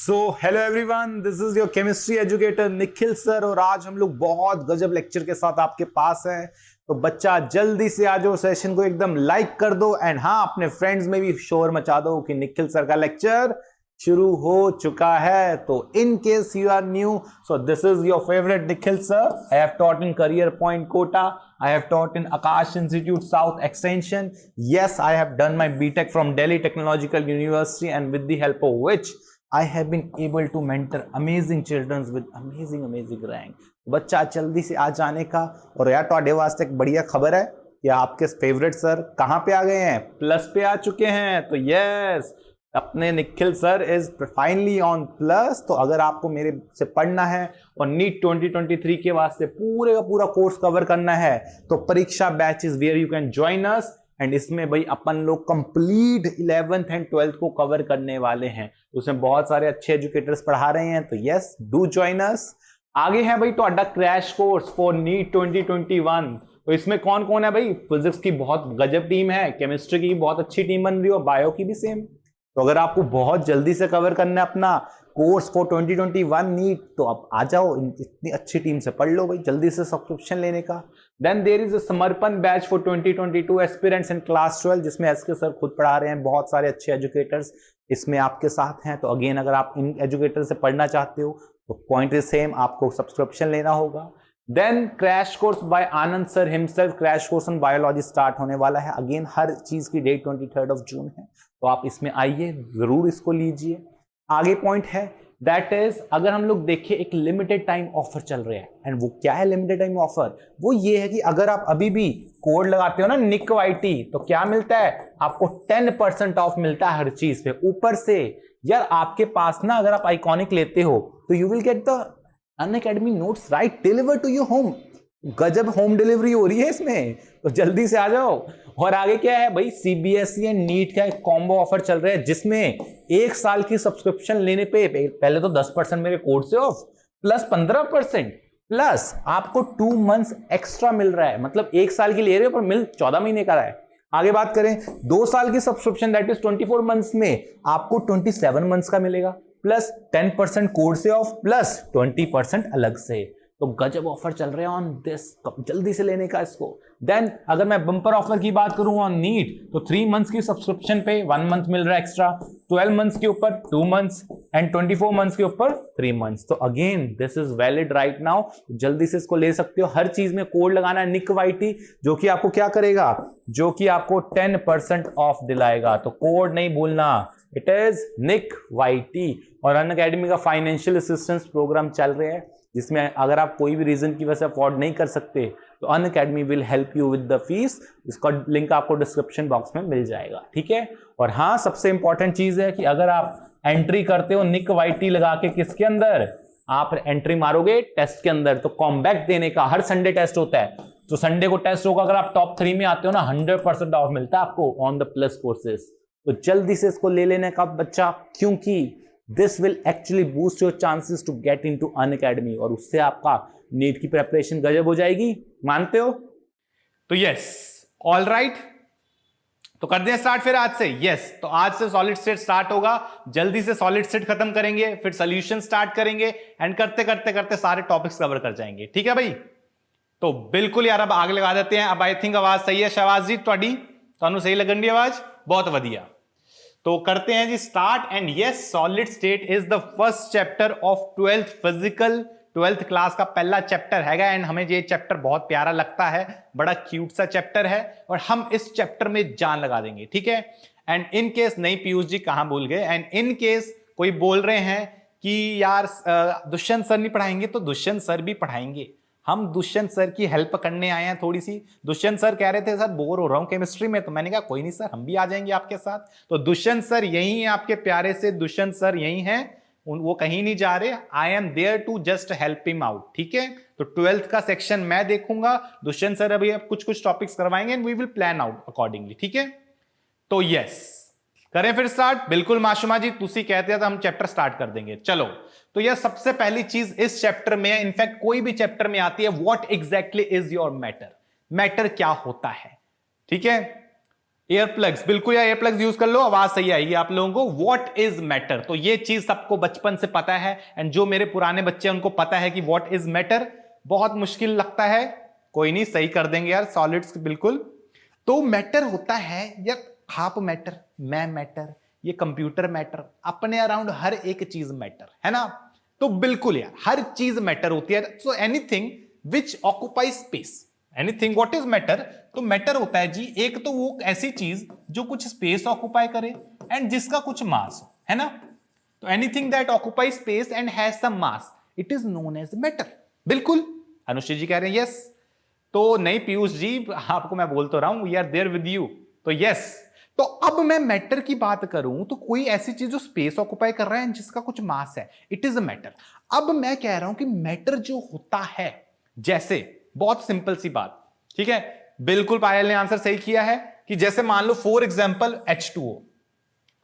So hello everyone, this is your chemistry educator Nikhil sir और आज हम लोग बहुत गजब लेक्चर के साथ आपके पास हैं। तो बच्चा जल्दी से आ जाओ, सेशन को एकदम लाइक कर दो एंड हाँ अपने फ्रेंड्स में भी शोर मचा दो कि निखिल सर का लेक्चर शुरू हो चुका है। तो in case you are new, so this is your favourite Nikhil sir. I have taught in Career Point Kota. I have taught in Akash Institute South Extension. Yes, I have done my BTech from Delhi Technological University, and with the help of which I have been able to mentor amazing children with amazing rank. बच्चा जल्दी से आ जाने का। और यार ਤੁਹਾਡੇ वास्ते एक बढ़िया खबर है कि आपके फेवरेट सर कहाँ पे आ गए हैं, प्लस पे आ चुके हैं। तो यस, अपने Nikhil sir is finally on plus. तो अगर आपको मेरे से पढ़ना है और नीट 2023 के वास्ते पूरे का पूरा कोर्स कवर करना है तो परीक्षा batch is where you can join us. And इसमें भाई अपन लोग कंप्लीट 11th एंड 12th को कवर करने वाले हैं। उसमें बहुत सारे अच्छे एजुकेटर्स पढ़ा रहे हैं। तो यस, डू ज्वाइन अस। आगे है भाई ਤੁਹਾਡਾ क्रैश कोर्स फॉर नीट 2021। तो इसमें कौन कौन है भाई? फिजिक्स की बहुत गजब टीम है, केमिस्ट्री की बहुत अच्छी टीम बन रही है और बायो की भी सेम। तो अगर आपको बहुत जल्दी से कवर करना है अपना कोर्स फॉर 2021 नीट तो आप आ जाओ, इतनी अच्छी टीम से पढ़ लो भाई, जल्दी से सब्सक्रिप्शन लेने का। देन देयर इज अ समर्पण batch for 2022 aspirants in class 12 जिसमें एसके सर खुद पढ़ा रहे हैं, बहुत सारे अच्छे एजुकेटर्स इसमें आपके साथ हैं। तो अगेन अगर आप इन एजुकेटर से पढ़ना चाहते हो तो पॉइंट इज सेम, आपको सब्सक्रिप्शन लेना होगा। Then crash course by Anand sir himself, crash course on biology start होने वाला है। अगेन हर चीज की डेट 23 जून है, तो आप इसमें आइए, जरूर इसको लीजिए। आगे पॉइंट है दैट इज, अगर हम लोग देखें एक लिमिटेड टाइम ऑफर चल रहा है। एंड वो क्या है लिमिटेड टाइम ऑफर? वो ये है कि अगर आप अभी भी कोड लगाते हो ना निक वाईटी तो क्या मिलता है आपको? 10% ऑफ मिलता है हर चीज पे। ऊपर से यार आपके पास ना अगर आप आइकॉनिक लेते हो तो you will get the Unacademy notes right deliver to your home. गजब होम डिलीवरी हो रही है इसमें, तो जल्दी से आ जाओ। और आगे क्या है भाई, सीबीएसई एंड नीट का एक कॉम्बो ऑफर चल रहा है जिसमें 1 साल की सब्सक्रिप्शन लेने पे पहले तो 10% मेरे कोड से ऑफ प्लस 15% प्लस आपको 2 मंथ्स एक्स्ट्रा मिल रहा है। मतलब 1 साल की ले रहे हो पर मिल 14 महीने का रहा है। आगे बात करें 2 साल की सब्सक्रिप्शन दैट इज 24 मंथ्स में आपको 27 मंथ्स का मिलेगा प्लस 10% कोड से ऑफ प्लस 20% अलग से। तो गजब ऑफर चल रहे हैं ऑन दिस, जल्दी से लेने का इसको। देन अगर मैं बम्पर ऑफर की बात करूं ऑन नीट तो 3 मंथ्स की सब्सक्रिप्शन पे 1 मंथ मिल रहा है एक्स्ट्रा, 12 मंथ्स के ऊपर 2 मंथ्स एंड 24 मंथ्स के ऊपर 3 मंथ्स। तो again this is valid right now, जल्दी से इसको ले सकते हो। हर चीज में कोड लगाना है निक वाईटी, जो कि आपको क्या करेगा, जो कि आपको 10% ऑफ दिलाएगा। तो कोड नहीं भूलना, इट इज निक वाईटी। और अनअकैडमी का फाइनेंशियल असिस्टेंस प्रोग्राम चल रहे हैं जिसमें अगर आप कोई भी रीजन की वजह से अफोर्ड नहीं कर सकते तो Unacademy will help you with the fees. इसका लिंक आपको डिस्क्रिप्शन बॉक्स में मिल जाएगा, ठीक है। और हाँ, सबसे इंपॉर्टेंट चीज है कि अगर आप एंट्री करते हो निक वाईटी लगा के, किसके अंदर आप एंट्री मारोगे? टेस्ट के अंदर। तो कॉम्बैक देने का हर संडे टेस्ट होता है, तो संडे को टेस्ट होगा। अगर आप टॉप 3 में आते हो ना 100% ऑफ मिलता है आपको ऑन द प्लस कोर्सेज। तो जल्दी से इसको ले लेने का बच्चा, क्योंकि this will actually boost your chances to get into Unacademy और उससे आपका नीट की प्रेपरेशन गजब हो जाएगी। मानते हो? तो यस, ऑल राइट, तो कर दें स्टार्ट फिर आज से। यस, तो आज से सॉलिड स्टेट स्टार्ट होगा। जल्दी से सॉलिड स्टेट खत्म करेंगे, फिर सोल्यूशन स्टार्ट करेंगे एंड करते करते करते सारे टॉपिक्स कवर कर जाएंगे, ठीक है भाई। तो बिल्कुल यार, अब आग लगा देते हैं। अब आई थिंक आवाज सही है शहबाज जी, ਤੁਹਾਡੀ ਤੁਹਾਨੂੰ सही लगन दी आवाज? बहुत वधिया। तो करते हैं जी start. And yes, solid state is the first chapter of 12th physical, 12th class का पहला चैप्टर हैगा। एंड हमें ये चैप्टर बहुत प्यारा लगता है, बड़ा क्यूट सा चैप्टर है और हम इस चैप्टर में जान लगा देंगे, ठीक है। एंड इन केस नहीं, पीयूष जी कहां भूल गए, एंड इन केस कोई बोल रहे हैं कि यार दुष्यंत सर नहीं पढ़ाएंगे, तो दुष्यंत सर भी पढ़ाएंगे। हम दुष्यंत सर की हेल्प करने आए हैं थोड़ी सी। दुष्यंत सर कह रहे थे सर बोर हो रहा हूं केमिस्ट्री में, तो मैंने कहा कोई नहीं सर, हम भी आ जाएंगे आपके साथ। तो दुष्यंत सर यही हैं, आपके प्यारे से दुष्यंत सर यही हैं, वो कहीं नहीं जा रहे। I am there to just help him out, ठीक है। तो 12th का सेक्शन मैं देखूंगा, दुष्यंत सर अभी कुछ टॉपिक्स करवाएंगे and we will plan out accordingly, ठीक है। तो यस, करें फिर स्टार्ट। बिल्कुल माशुमा जी, तुसी कहते हैं तो हम चैप्टर स्टार्ट कर देंगे। चलो, तो यह सबसे पहली चीज इस चैप्टर में है, इनफैक्ट कोई भी चैप्टर में आती है, what exactly is your matter. Matter क्या होता है, ठीक है। एयर प्लग्स, बिल्कुल यार, एयर प्लग्स यूज कर लो, आवाज सही आएगी आप लोगों को। व्हाट इज मैटर, तो ये चीज सबको बचपन से पता है, एंड जो मेरे पुराने बच्चे हैं उनको पता है कि व्हाट इज मैटर। बहुत मुश्किल लगता है, कोई नहीं, सही कर देंगे यार, सॉलिड्स बिल्कुल। तो मैटर होता है यार, आप मैटर, मैं मैटर, ये कंप्यूटर मैटर, अपने अराउंड हर एक चीज मैटर है ना। तो बिल्कुल यार, हर चीज मैटर होती है। So anything which occupy space, anything what is matter, तो मैटर होता है जी एक तो वो ऐसी चीज जो कुछ स्पेस ऑक्युपाई करे एंड जिसका कुछ मास हो, है ना। तो anything that occupy space and has some mass, it is known as matter. बिल्कुल, अनुश्री जी कह रहे हैं यस। तो नहीं पीयूष जी, आपको मैं बोल तो रहा हूं we are there with you, तो यस। तो अब मैं मैटर की बात करूं तो कोई ऐसी चीज जो स्पेस ऑक्युपाई कर रहा है जिसका कुछ मास है, इट इज अ मैटर। अब मैं कह रहा हूं कि मैटर जो होता है, जैसे बहुत सिंपल सी बात, ठीक है, बिल्कुल पायल ने आंसर सही किया है कि जैसे मान लो फॉर एग्जांपल H2O।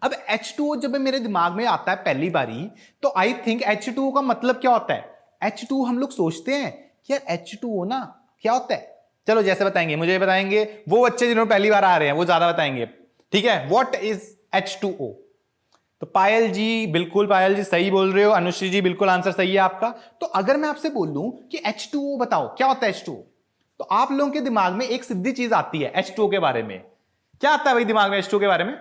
अब H2O जब मेरे दिमाग में आता है पहली बारी, तो आई थिंक H2O का मतलब क्या होता है। H2O हम लोग सोचते हैं कि यार H2O ना क्या होता है, चलो जैसे बताएंगे, मुझे बताएंगे वो बच्चे जिन्होंने पहली बार आ रहे हैं वो ज्यादा बताएंगे, ठीक है। व्हाट इज H2O, तो पायल जी, बिल्कुल पायल जी सही बोल रहे हो, अनुश्री जी बिल्कुल आंसर सही है आपका। तो अगर मैं आपसे बोलूं कि H2O बताओ क्या होता है H2O, तो आप लोगों के दिमाग में एक सीधी चीज आती है H2O के बारे में। क्या आता है भाई दिमाग में H2O के बारे में,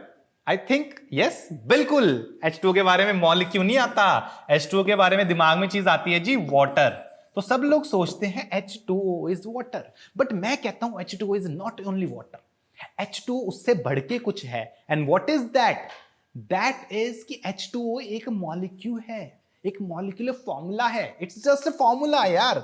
आई थिंक यस, बिल्कुल H2O के बारे में मॉलिक्यूल नहीं आता, H2O के बारे में दिमाग में चीज आती है जी वाटर। तो सब लोग सोचते हैं H2O इज वाटर, बट मैं कहता हूं H2O is not only water, H2O उससे बढ़ के कुछ है। And what is that, that is कि H2O एक मॉलिक्यूल है, एक मॉलिक्यूलर फॉर्मूला है, इट्स जस्ट अ फॉर्मूला यार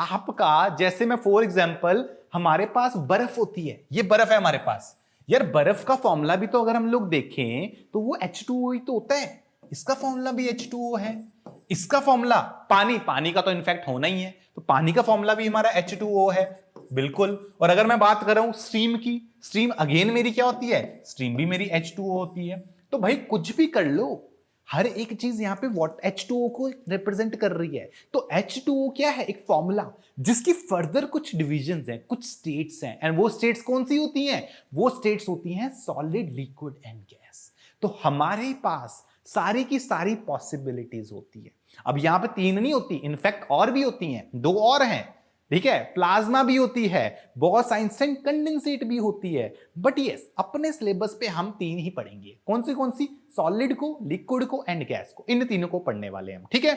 आपका। जैसे मैं फॉर एग्जांपल, हमारे पास बर्फ होती है, ये बर्फ है हमारे पास यार, बर्फ का फॉर्मूला भी तो अगर हम लोग देखें तो वो H2O ही तो होता है, इसका फॉर्मूला भी H2O है, इसका फॉर्मूला पानी, पानी का तो इनफैक्ट होना ही है, तो पानी का फॉर्मूला भी हमारा H2O है, बिल्कुल। और अगर मैं बात कर रहा हूं स्ट्रीम की, स्ट्रीम अगेन मेरी क्या होती है, स्ट्रीम भी मेरी H2O होती है। तो भाई कुछ भी कर लो, हर एक चीज यहां पे H2O को रिप्रेजेंट कर रही है। तो H2O क्या है, एक फॉर्मूला जिसकी फर्दर कुछ डिविजन्स हैं, कुछ स्टेट्स हैं, एंड वो स्टेट्स कौन सी होती हैं, वो स्टेट्स होती हैं सॉलिड, लिक्विड एंड गैस। तो हमारे पास सारी की सारी पॉसिबिलिटीज होती है। अब यहां पे 3 नहीं होती, इनफैक्ट और भी होती हैं, 2 और हैं, ठीक है, प्लाज्मा भी होती है, बहुत साइंसेंट कंडेंसेट भी होती है। बट यस, अपने सिलेबस पे हम 3 ही पढ़ेंगे, कौन सी, सॉलिड को, लिक्विड को एंड गैस को, इन तीनों को पढ़ने वाले हम, ठीक है।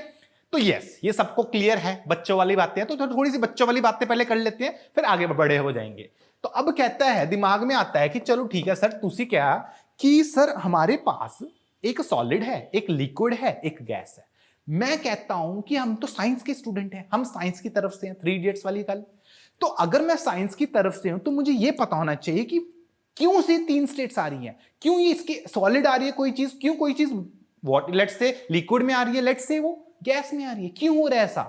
तो यस, ये सबको क्लियर है, बच्चों वाली बातें हैं, तो थोड़ी सी बच्चों वाली बातें पहले कर लेते हैं, फिर आगे बड़े हो जाएंगे। तो अब कहता है, दिमाग में आता है कि चलो ठीक है सर, तुसी क्या कि सर हमारे पास एक सॉलिड है, एक लिक्विड है, एक गैस है। मैं कहता हूं कि हम तो साइंस के स्टूडेंट हैं, हम साइंस की तरफ से हैं, 3 इडियट्स वाली गल। तो अगर मैं साइंस की तरफ से हूं तो मुझे यह पता होना चाहिए कि क्यों से 3 स्टेट्स आ रही हैं, क्यों ये इसके सॉलिड आ रही है कोई चीज, क्यों कोई चीज व्हाट लेट्स से लिक्विड में आ रही है, लेट्स से वो गैस में आ रही है, क्यों हो रहा है ऐसा।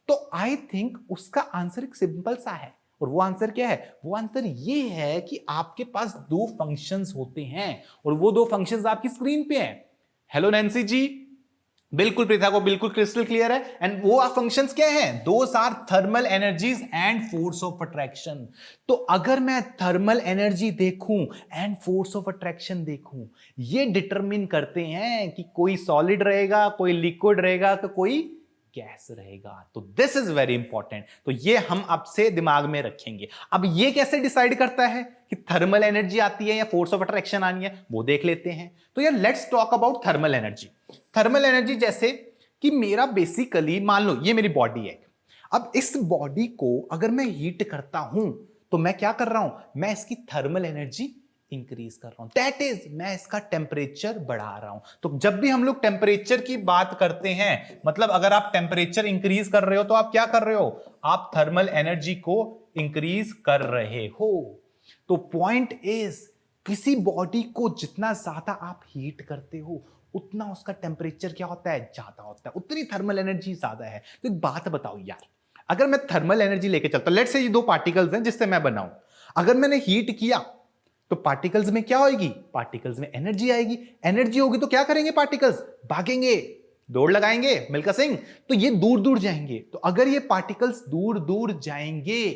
तो आई थिंक उसका आंसर एक सिंपल सा है, और वो आंसर क्या है, वो आंसर ये है कि आपके पास 2 फंक्शंस होते हैं, और वो 2 फंक्शंस आपकी स्क्रीन पे हैं। हेलो नैन्सी जी, बिल्कुल प्रीता को बिल्कुल क्रिस्टल क्लियर है। एंड वो फंक्शंस क्या हैं, those are thermal energies and force of attraction. तो अगर मैं थर्मल एनर्जी देखूं एंड फोर्स ऑफ अट्रैक्शन देखूं, ये डिटरमिन करते हैं कि कोई सॉलिड रहेगा, कोई लिक्विड रहेगा, तो कोई गैस रहेगा। तो दिस इज वेरी इंपॉर्टेंट, तो ये हम अब से दिमाग में रखेंगे। अब ये कैसे डिसाइड करता है कि थर्मल एनर्जी आती है या फोर्स ऑफ अट्रैक्शन आनी है, वो देख लेते हैं। तो यार let's talk about thermal energy. Thermal energy जैसे कि मेरा बेसिकली मान लो ये मेरी बॉडी है, अब इस बॉडी को अगर मैं हीट करता हूं तो मैं क्या कर रहा हूं, मैं इसकी थर्मल एनर्जी इंक्रीज कर रहा हूं, दैट इज मैं इसका टेम्परेचर बढ़ा रहा हूं। तो जब भी हम लोग टेम्परेचर की बात करते हैं, मतलब अगर आप टेम्परेचर इंक्रीज कर रहे हो तो आप क्या कर रहे हो, आप थर्मल एनर्जी को इंक्रीज कर रहे हो। तो पॉइंट इज, किसी बॉडी को जितना ज्यादा आप हीट करते हो उतना उसका टेम्परेचर क्या होता है, ज्यादा होता है, उतनी थर्मल एनर्जी ज्यादा है। तो एक बात बताओ यार, अगर मैं थर्मल एनर्जी लेके चलता हूं, लेट्स से ये 2 पार्टिकल्स हैं जिससे मैं बनाऊं, अगर मैंने हीट किया तो पार्टिकल्स में क्या होगी, पार्टिकल्स में एनर्जी आएगी, एनर्जी होगी तो क्या करेंगे, पार्टिकल्स भागेंगे, दौड़ लगाएंगे, मिल्खा सिंह, तो ये दूर दूर जाएंगे। तो अगर ये पार्टिकल्स दूर दूर जाएंगे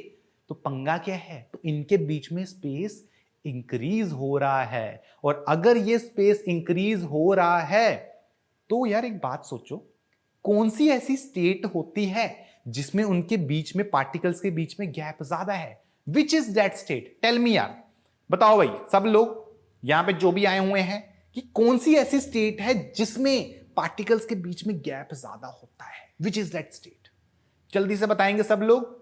तो पंगा क्या है, तो इनके बीच में स्पेस इंक्रीज हो रहा है। और अगर ये स्पेस इंक्रीज हो रहा है तो यार एक बात सोचो, कौन सी ऐसी स्टेट होती है जिसमें उनके बीच में, पार्टिकल्स के बीच में गैप ज्यादा है? Which is that state? Tell me यार, बताओ भाई सब लोग यहां पे जो भी आए हुए हैं, कि कौन सी ऐसी स्टेट है जिसमें पार्टिकल्स के बीच में गैप ज्यादा होता है? Which is that state? जल्दी से बताएंगे सब लोग।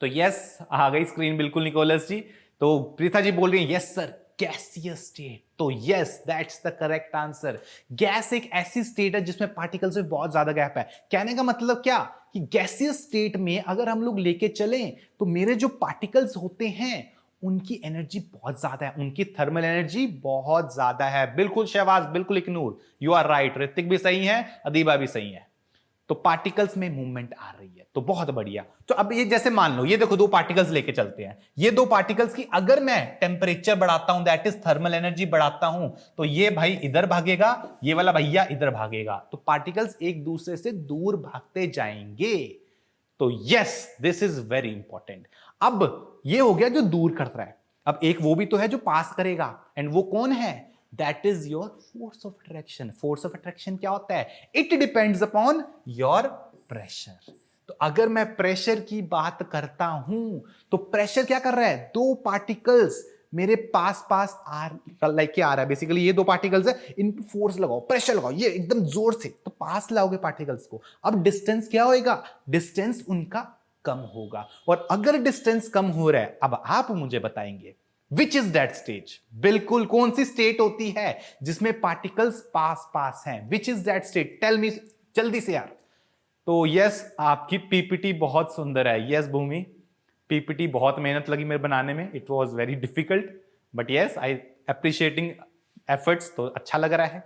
तो यस आ गई स्क्रीन बिल्कुल निकोलस जी। तो प्रीता जी बोल रही है यस सर, गैसियस स्टेट। तो yes that's the correct answer. Gas एक ऐसी स्टेट है जिसमें पार्टिकल्स में बहुत ज्यादा गैप है। कहने का मतलब क्या कि गैसियस स्टेट में अगर हम लोग लेके चलें तो मेरे जो पार्टिकल्स होते हैं उनकी एनर्जी बहुत ज्यादा है, उनकी थर्मल एनर्जी बहुत ज्यादा है। बिल्कुल शहबाज, बिल्कुल ignore, you are right. Hrithik भी सही है, अदीबा भी सही है। तो पार्टिकल्स में मूवमेंट आ रही है, तो बहुत बढ़िया। तो अब ये जैसे मान लो, ये देखो दो पार्टिकल्स लेके चलते हैं। ये दो पार्टिकल्स की अगर मैं टेम्परेचर बढ़ाता हूं, दैट इज थर्मल एनर्जी बढ़ाता हूं, तो ये भाई इधर भागेगा, ये वाला भैया इधर भागेगा। तो पार्टिकल्स एक दूसरे से दूर भागते जाएंगे। तो yes this is very important. अब ये हो गया जो दूर कर रहा है, अब एक वो भी तो है जो पास करेगा, एंड वो कौन है? That is your force of attraction. Force of attraction क्या होता है? It depends upon your pressure. तो अगर मैं प्रेशर की बात करता हूं तो प्रेशर क्या कर रहा है? दो पार्टिकल्स मेरे पास पास लेके आ रहा है। बेसिकली ये दो पार्टिकल्स है, इन फोर्स लगाओ, प्रेशर लगाओ, ये एकदम जोर से, तो पास लाओगे पार्टिकल्स को। अब डिस्टेंस क्या होएगा? डिस्टेंस उनका कम होगा। और अगर डिस्टेंस कम हो रहा है, अब आप मुझे बताएंगे विच इज दैट स्टेज? बिल्कुल, कौन सी स्टेट होती है जिसमें पार्टिकल्स पास पास हैं? Which is that state? Tell me जल्दी से यार। तो यस आपकी पीपीटी बहुत सुंदर है। यस भूमि, पीपीटी बहुत मेहनत लगी मेरे बनाने में, it was very difficult, but yes I appreciating efforts, तो अच्छा लग रहा है।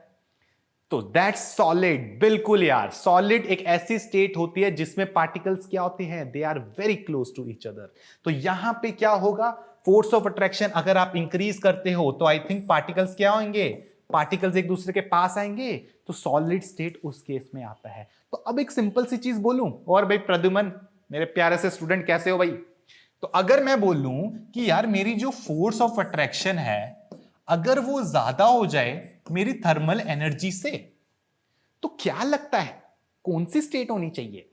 तो दैट्स सॉलिड। बिल्कुल यार, सॉलिड एक ऐसी स्टेट होती है जिसमें पार्टिकल्स क्या होते हैं? They are very close to each other. तो यहां पे क्या होगा? फोर्स ऑफ अट्रैक्शन अगर आप इंक्रीज करते हो तो आई थिंक पार्टिकल्स क्या होंगे? पार्टिकल्स एक दूसरे के पास आएंगे, तो सॉलिड स्टेट उस केस में आता है। तो अब एक सिंपल सी चीज बोलूं, और भाई प्रद्युमन मेरे प्यारे से स्टूडेंट कैसे हो भाई? तो अगर मैं बोलूं कि यार मेरी जो फोर्स ऑफ अट्रैक्शन है अगर वो ज्यादा हो जाए मेरी थर्मल एनर्जी से, तो क्या लगता है कौन सी स्टेट होनी चाहिए?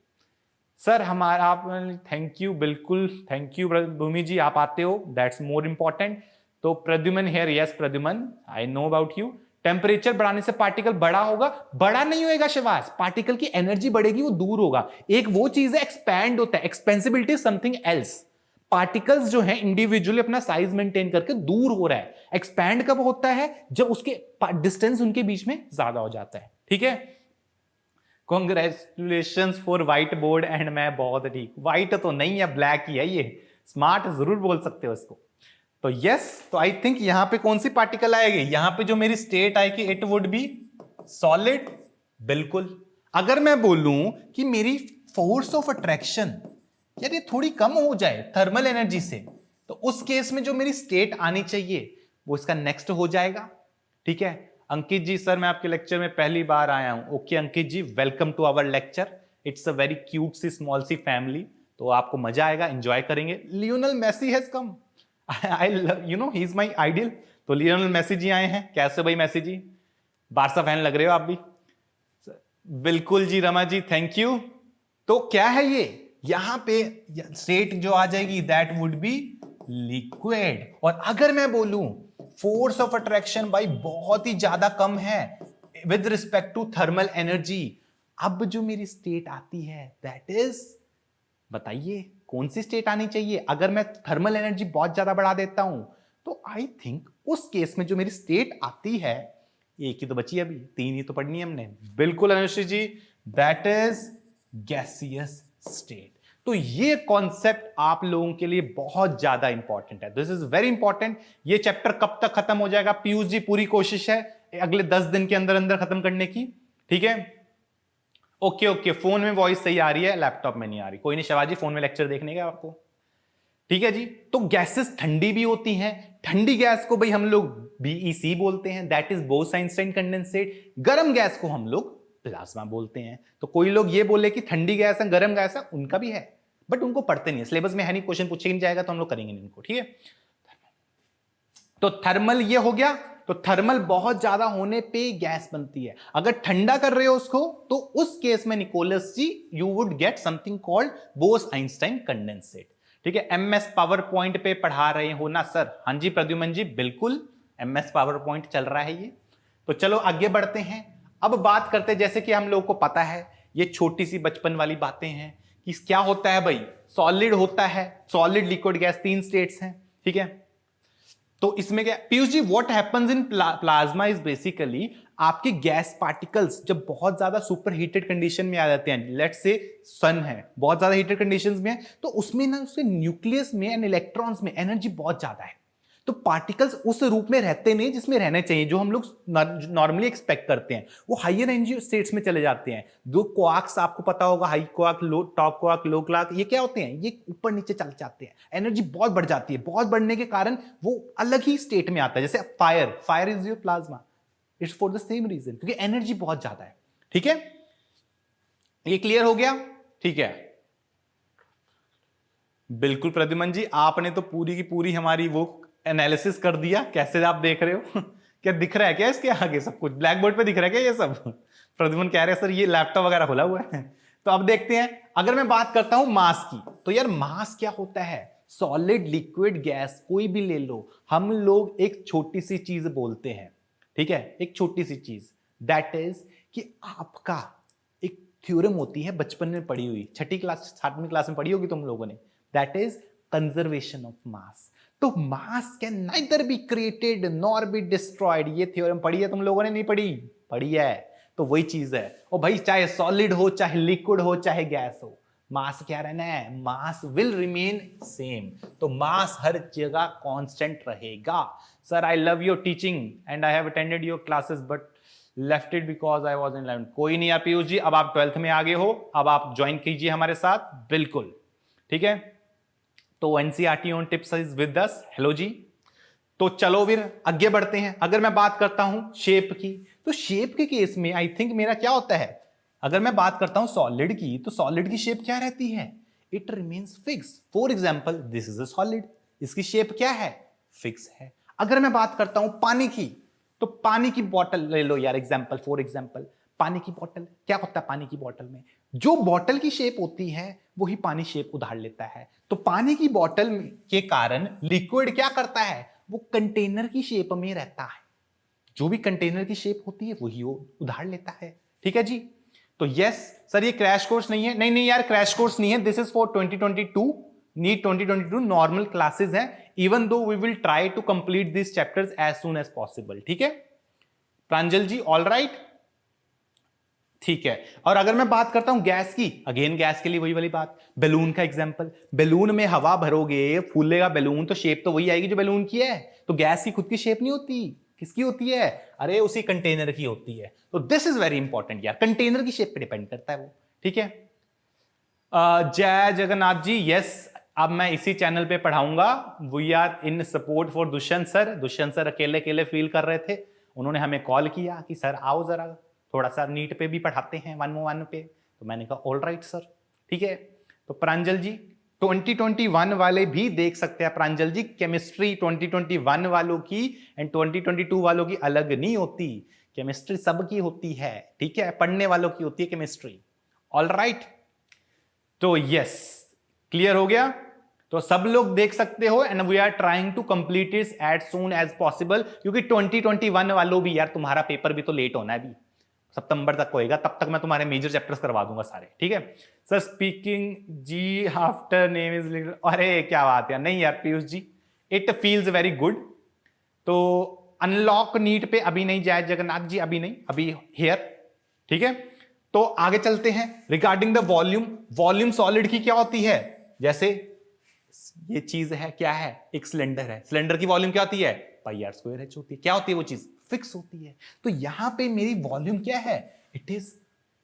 सर हमारा आप, थैंक यू, बिल्कुल थैंक यू भूमि जी, आप आते हो, दैट्स मोर इंपॉर्टेंट। तो Pradyuman here, yes Pradyuman, I know about you. Temperature बढ़ाने से पार्टिकल बड़ा होगा? बड़ा नहीं होएगा शिवास, पार्टिकल की एनर्जी बढ़ेगी, वो दूर होगा। एक वो चीज है एक्सपैंड होता है, एक्सपेंसिबिलिटी समथिंग एल्स। पार्टिकल्स जो है इंडिविजुअली अपना साइज मेंटेन करके दूर हो रहा है। एक्सपैंड कब होता है? जब उसके डिस्टेंस उनके बीच में ज्यादा हो जाता है। ठीक है, congratulation for white board and मैं बहुत ठीक। व्हाइट तो नहीं है, ब्लैक ही है ये, स्मार्ट जरूर बोल सकते हो इसको। तो यस, तो आई थिंक यहां पे कौन सी पार्टिकल आएगी? यहां पे जो मेरी स्टेट आएगी इट वुड बी सॉलिड। बिल्कुल। अगर मैं बोलूं कि मेरी फोर्स ऑफ अट्रैक्शन यार ये थोड़ी कम हो जाए थर्मल एनर्जी से, तो उस केस में जो मेरी स्टेट आनी चाहिए वो इसका नेक्स्ट हो जाएगा। ठीक है अंकित जी, सर मैं आपके लेक्चर में पहली बार आया हूं। Okay Ankit ji, welcome to our lecture. It's a very cute सी स्मॉल सी फैमिली, तो आपको मजा आएगा, एंजॉय करेंगे। Lionel Messi has come, I you know he is my ideal. तो लियोनल मेसी जी आए हैं। कैसे भाई मेसी जी, बारसा फैन लग रहे हो आप भी। बिल्कुल जी रमा जी, थैंक यू। तो क्या है ये? यहां पे स्टेट जो आ जाएगी दैट वुड बी लिक्विड। और अगर मैं बोलूं फोर्स ऑफ अट्रैक्शन भाई बहुत ही ज्यादा कम है with respect to thermal energy, अब जो मेरी स्टेट आती है दैट इज, बताइए कौन सी स्टेट आनी चाहिए? अगर मैं थर्मल एनर्जी बहुत ज्यादा बढ़ा देता हूं तो आई थिंक उस केस में जो मेरी स्टेट आती है, एक ही तो बची है अभी, तीन ही तो पढ़नी है हमने। बिल्कुल अनुश्री जी, दैट इज गैसियस स्टेट। तो ये कॉन्सेप्ट आप लोगों के लिए बहुत ज्यादा इंपॉर्टेंट है, दिस इज वेरी इंपॉर्टेंट। ये चैप्टर कब तक खत्म हो जाएगा? पीयूष जी पूरी कोशिश है अगले 10 दिन के अंदर अंदर खत्म करने की। ठीक है ओके ओके, फोन में वॉइस सही आ रही है, लैपटॉप में नहीं आ रही। कोई नहीं शिवाजी, फोन में लेक्चर देखने का आपको। ठीक है जी। तो गैसेस ठंडी भी होती हैं, ठंडी गैस को भाई हम लोग बीईसी बोलते हैं, दैट इज बोस-आइंस्टाइन कंडेंसेट। गर्म गैस को हम लोग प्लाज्मा बोलते हैं। तो कोई लोग ये बोले कि ठंडी गैस है गर्म गैस है, उनका भी है, बट उनको पढ़ते नहीं है, सिलेबस में है नहीं, क्वेश्चन पूछे नहीं जाएगा तो हम लोग करेंगे नहीं इनको। ठीक है, तो थर्मल ये हो गया। तो थर्मल बहुत ज्यादा होने पे गैस बनती है। अगर ठंडा कर रहे हो उसको तो उस केस में Nicholas ji you would get something called Bose Einstein condensate. ठीक है, एमएस पावर पॉइंट पे पढ़ा रहे हो ना सर? हाँ जी प्रद्युमन जी, बिल्कुल एमएस पावर पॉइंट चल रहा है ये। तो चलो आगे बढ़ते हैं। अब बात करते हैं, जैसे कि हम लोगों को पता है ये छोटी सी बचपन वाली बातें हैं कि क्या होता है भाई, सॉलिड होता है, सॉलिड लिक्विड गैस, 3 स्टेट्स हैं। ठीक है, तो इसमें क्या Piyush ji, what happens in plasma is basically आपके गैस पार्टिकल्स जब बहुत ज्यादा सुपर हीटेड कंडीशन में आ जाते हैं, लेट्स से सन है बहुत ज्यादा हीटेड कंडीशंस में है, तो उसमें ना उसके न्यूक्लियस में एंड इलेक्ट्रॉन्स में एनर्जी बहुत ज्यादा है। तो पार्टिकल्स उस रूप में रहते नहीं जिसमें रहने चाहिए, जो हम लोग नॉर्मली एक्सपेक्ट करते हैं, वो हायर एनर्जी स्टेट्स में चले जाते हैं। दो क्वार्क्स आपको पता होगा, हाई क्वार्क, लो टॉप क्वार्क, लो क्वार्क, ये क्या होते हैं, ये ऊपर नीचे चल जाते हैं, एनर्जी बहुत बढ़ जाती है। बहुत बढ़ने के कारण वो अलग ही स्टेट में आता है। जैसे fire is your plasma, it's for the same reason, क्योंकि एनर्जी बहुत ज्यादा है। ठीक है, ये क्लियर हो गया? ठीक है, बिल्कुल प्रद्युमन जी, आपने तो पूरी की पूरी हमारी वो एनालिसिस कर दिया। कैसे आप देख रहे हो? क्या दिख रहा है क्या इसके आगे सब कुछ? ब्लैक बोर्ड पे दिख रहा है क्या ये सब? प्रद्युमन कह रहे हैं सर ये लैपटॉप वगैरह खुला हुआ है। तो अब देखते हैं, अगर मैं बात करता हूं मास की, तो यार मास क्या होता है? सॉलिड, लिक्विड, गैस कोई भी ले लो, हम लोग एक छोटी सी चीज बोलते हैं। ठीक है, एक छोटी सी चीज, दैट इज कि आपका एक थ्योरम होती है बचपन में पढ़ी हुई, 6ठी क्लास 7वीं क्लास में पढ़ी होगी तुम लोगों ने, that is conservation of mass. तो mass can neither be created nor be destroyed. ये थ्योरम पढ़ी है तुम लोगों ने? नहीं पढ़ी? पढ़ी है। तो वही चीज है। ओ भाई, चाहे सॉलिड हो, चाहे लिक्विड हो, चाहे गैस हो, मास क्या रहना है? Mass will remain same. तो मास हर जगह कांस्टेंट रहेगा। Sir I love your teaching and I have attended your classes but left it because I was in 11th। कोई नहीं यार पीयूष जी, अब आप 12th में आगे हो, अब आप ज्वाइन कीजिए हमारे साथ, बिल्कुल। ठीक है, तो NCERT on tips is with us. Hello जी। तो चलो फिर आगे बढ़ते हैं। अगर मैं बात करता हूं शेप की, तो शेप के केस में आई थिंक मेरा क्या होता है, अगर मैं बात करता हूं सॉलिड की, तो सॉलिड की शेप क्या रहती है? It remains fix. For example this is a solid, इसकी शेप क्या है? फिक्स है। अगर मैं बात करता हूं पानी की, तो पानी की बोतल ले लो यार, एग्जांपल, फॉर एग्जांपल पानी की बोतल, क्या होता है पानी की बोतल में? जो बोतल की शेप होती है वही पानी शेप उधार लेता है। तो पानी की बोतल के कारण लिक्विड क्या करता है? वो कंटेनर की शेप में रहता है। जो भी कंटेनर की शेप होती है वही वो उधार लेता है। ठीक है जी। तो यस सर, ये क्रैश कोर्स नहीं है। नहीं नहीं यार, क्रैश कोर्स नहीं है, this is for 2022, NEET 2022 normal classes हैं। Even though we will try to complete this chapters as soon as possible. ठीक है प्रांजल जी, ऑल राइट, ठीक है। और अगर मैं बात करता हूं गैस की, अगेन गैस के लिए वही वाली बात, बैलून का एग्जांपल, बैलून में हवा भरोगे, फूलेगा बैलून, तो शेप तो वही आएगी जो बैलून की है। तो गैस की खुद की शेप नहीं होती, किसकी होती है? अरे उसी कंटेनर की होती है। तो दिस इज वेरी इंपॉर्टेंट यार, कंटेनर की शेप पे डिपेंड करता है वो। ठीक है, जय जगन्नाथ जी, यस अब मैं इसी चैनल पे पढ़ाऊंगा। We are in support for Dushyant sir. Dushyant sir अकेले अकेले फील कर रहे थे, उन्होंने हमें कॉल किया कि सर आओ जरा, थोड़ा सा नीट पे भी पढ़ाते हैं 101 पे। तो मैंने कहा ऑल राइट सर। ठीक है, तो प्रांजल जी 2021 वाले भी देख सकते हैं। प्रांजल जी केमिस्ट्री 2021 वालों की एंड 2022 वालों की अलग नहीं होती, केमिस्ट्री सबकी होती है। ठीक है, पढ़ने वालों की होती है केमिस्ट्री। ऑल राइट, तो यस क्लियर हो गया। तो सब लोग देख सकते हो and we are trying to complete it as soon as possible, क्योंकि 2021 वालों भी यार, तुम्हारा पेपर भी तो लेट होना है, अभी सितंबर तक होएगा, तब तक मैं तुम्हारे मेजर चैप्टर्स करवा दूंगा सारे। ठीक है sir, speaking ji after name is little, अरे क्या बात है। नहीं यार Piyush ji, it feels very good. तो अनलॉक नीट पे अभी नहीं जाए जगन्नाथ जी, अभी नहीं, अभी हेयर। ठीक है, तो आगे चलते हैं। Regarding the volume, volume solid की क्या होती है? जैसे ये चीज है, क्या है? एक सिलेंडर है, सिलेंडर की वॉल्यूम क्या होती है? पाई आर स्क्वायर एच होती है। क्या होती है वो चीज? फिक्स होती है। तो यहां पे मेरी वॉल्यूम क्या है? It is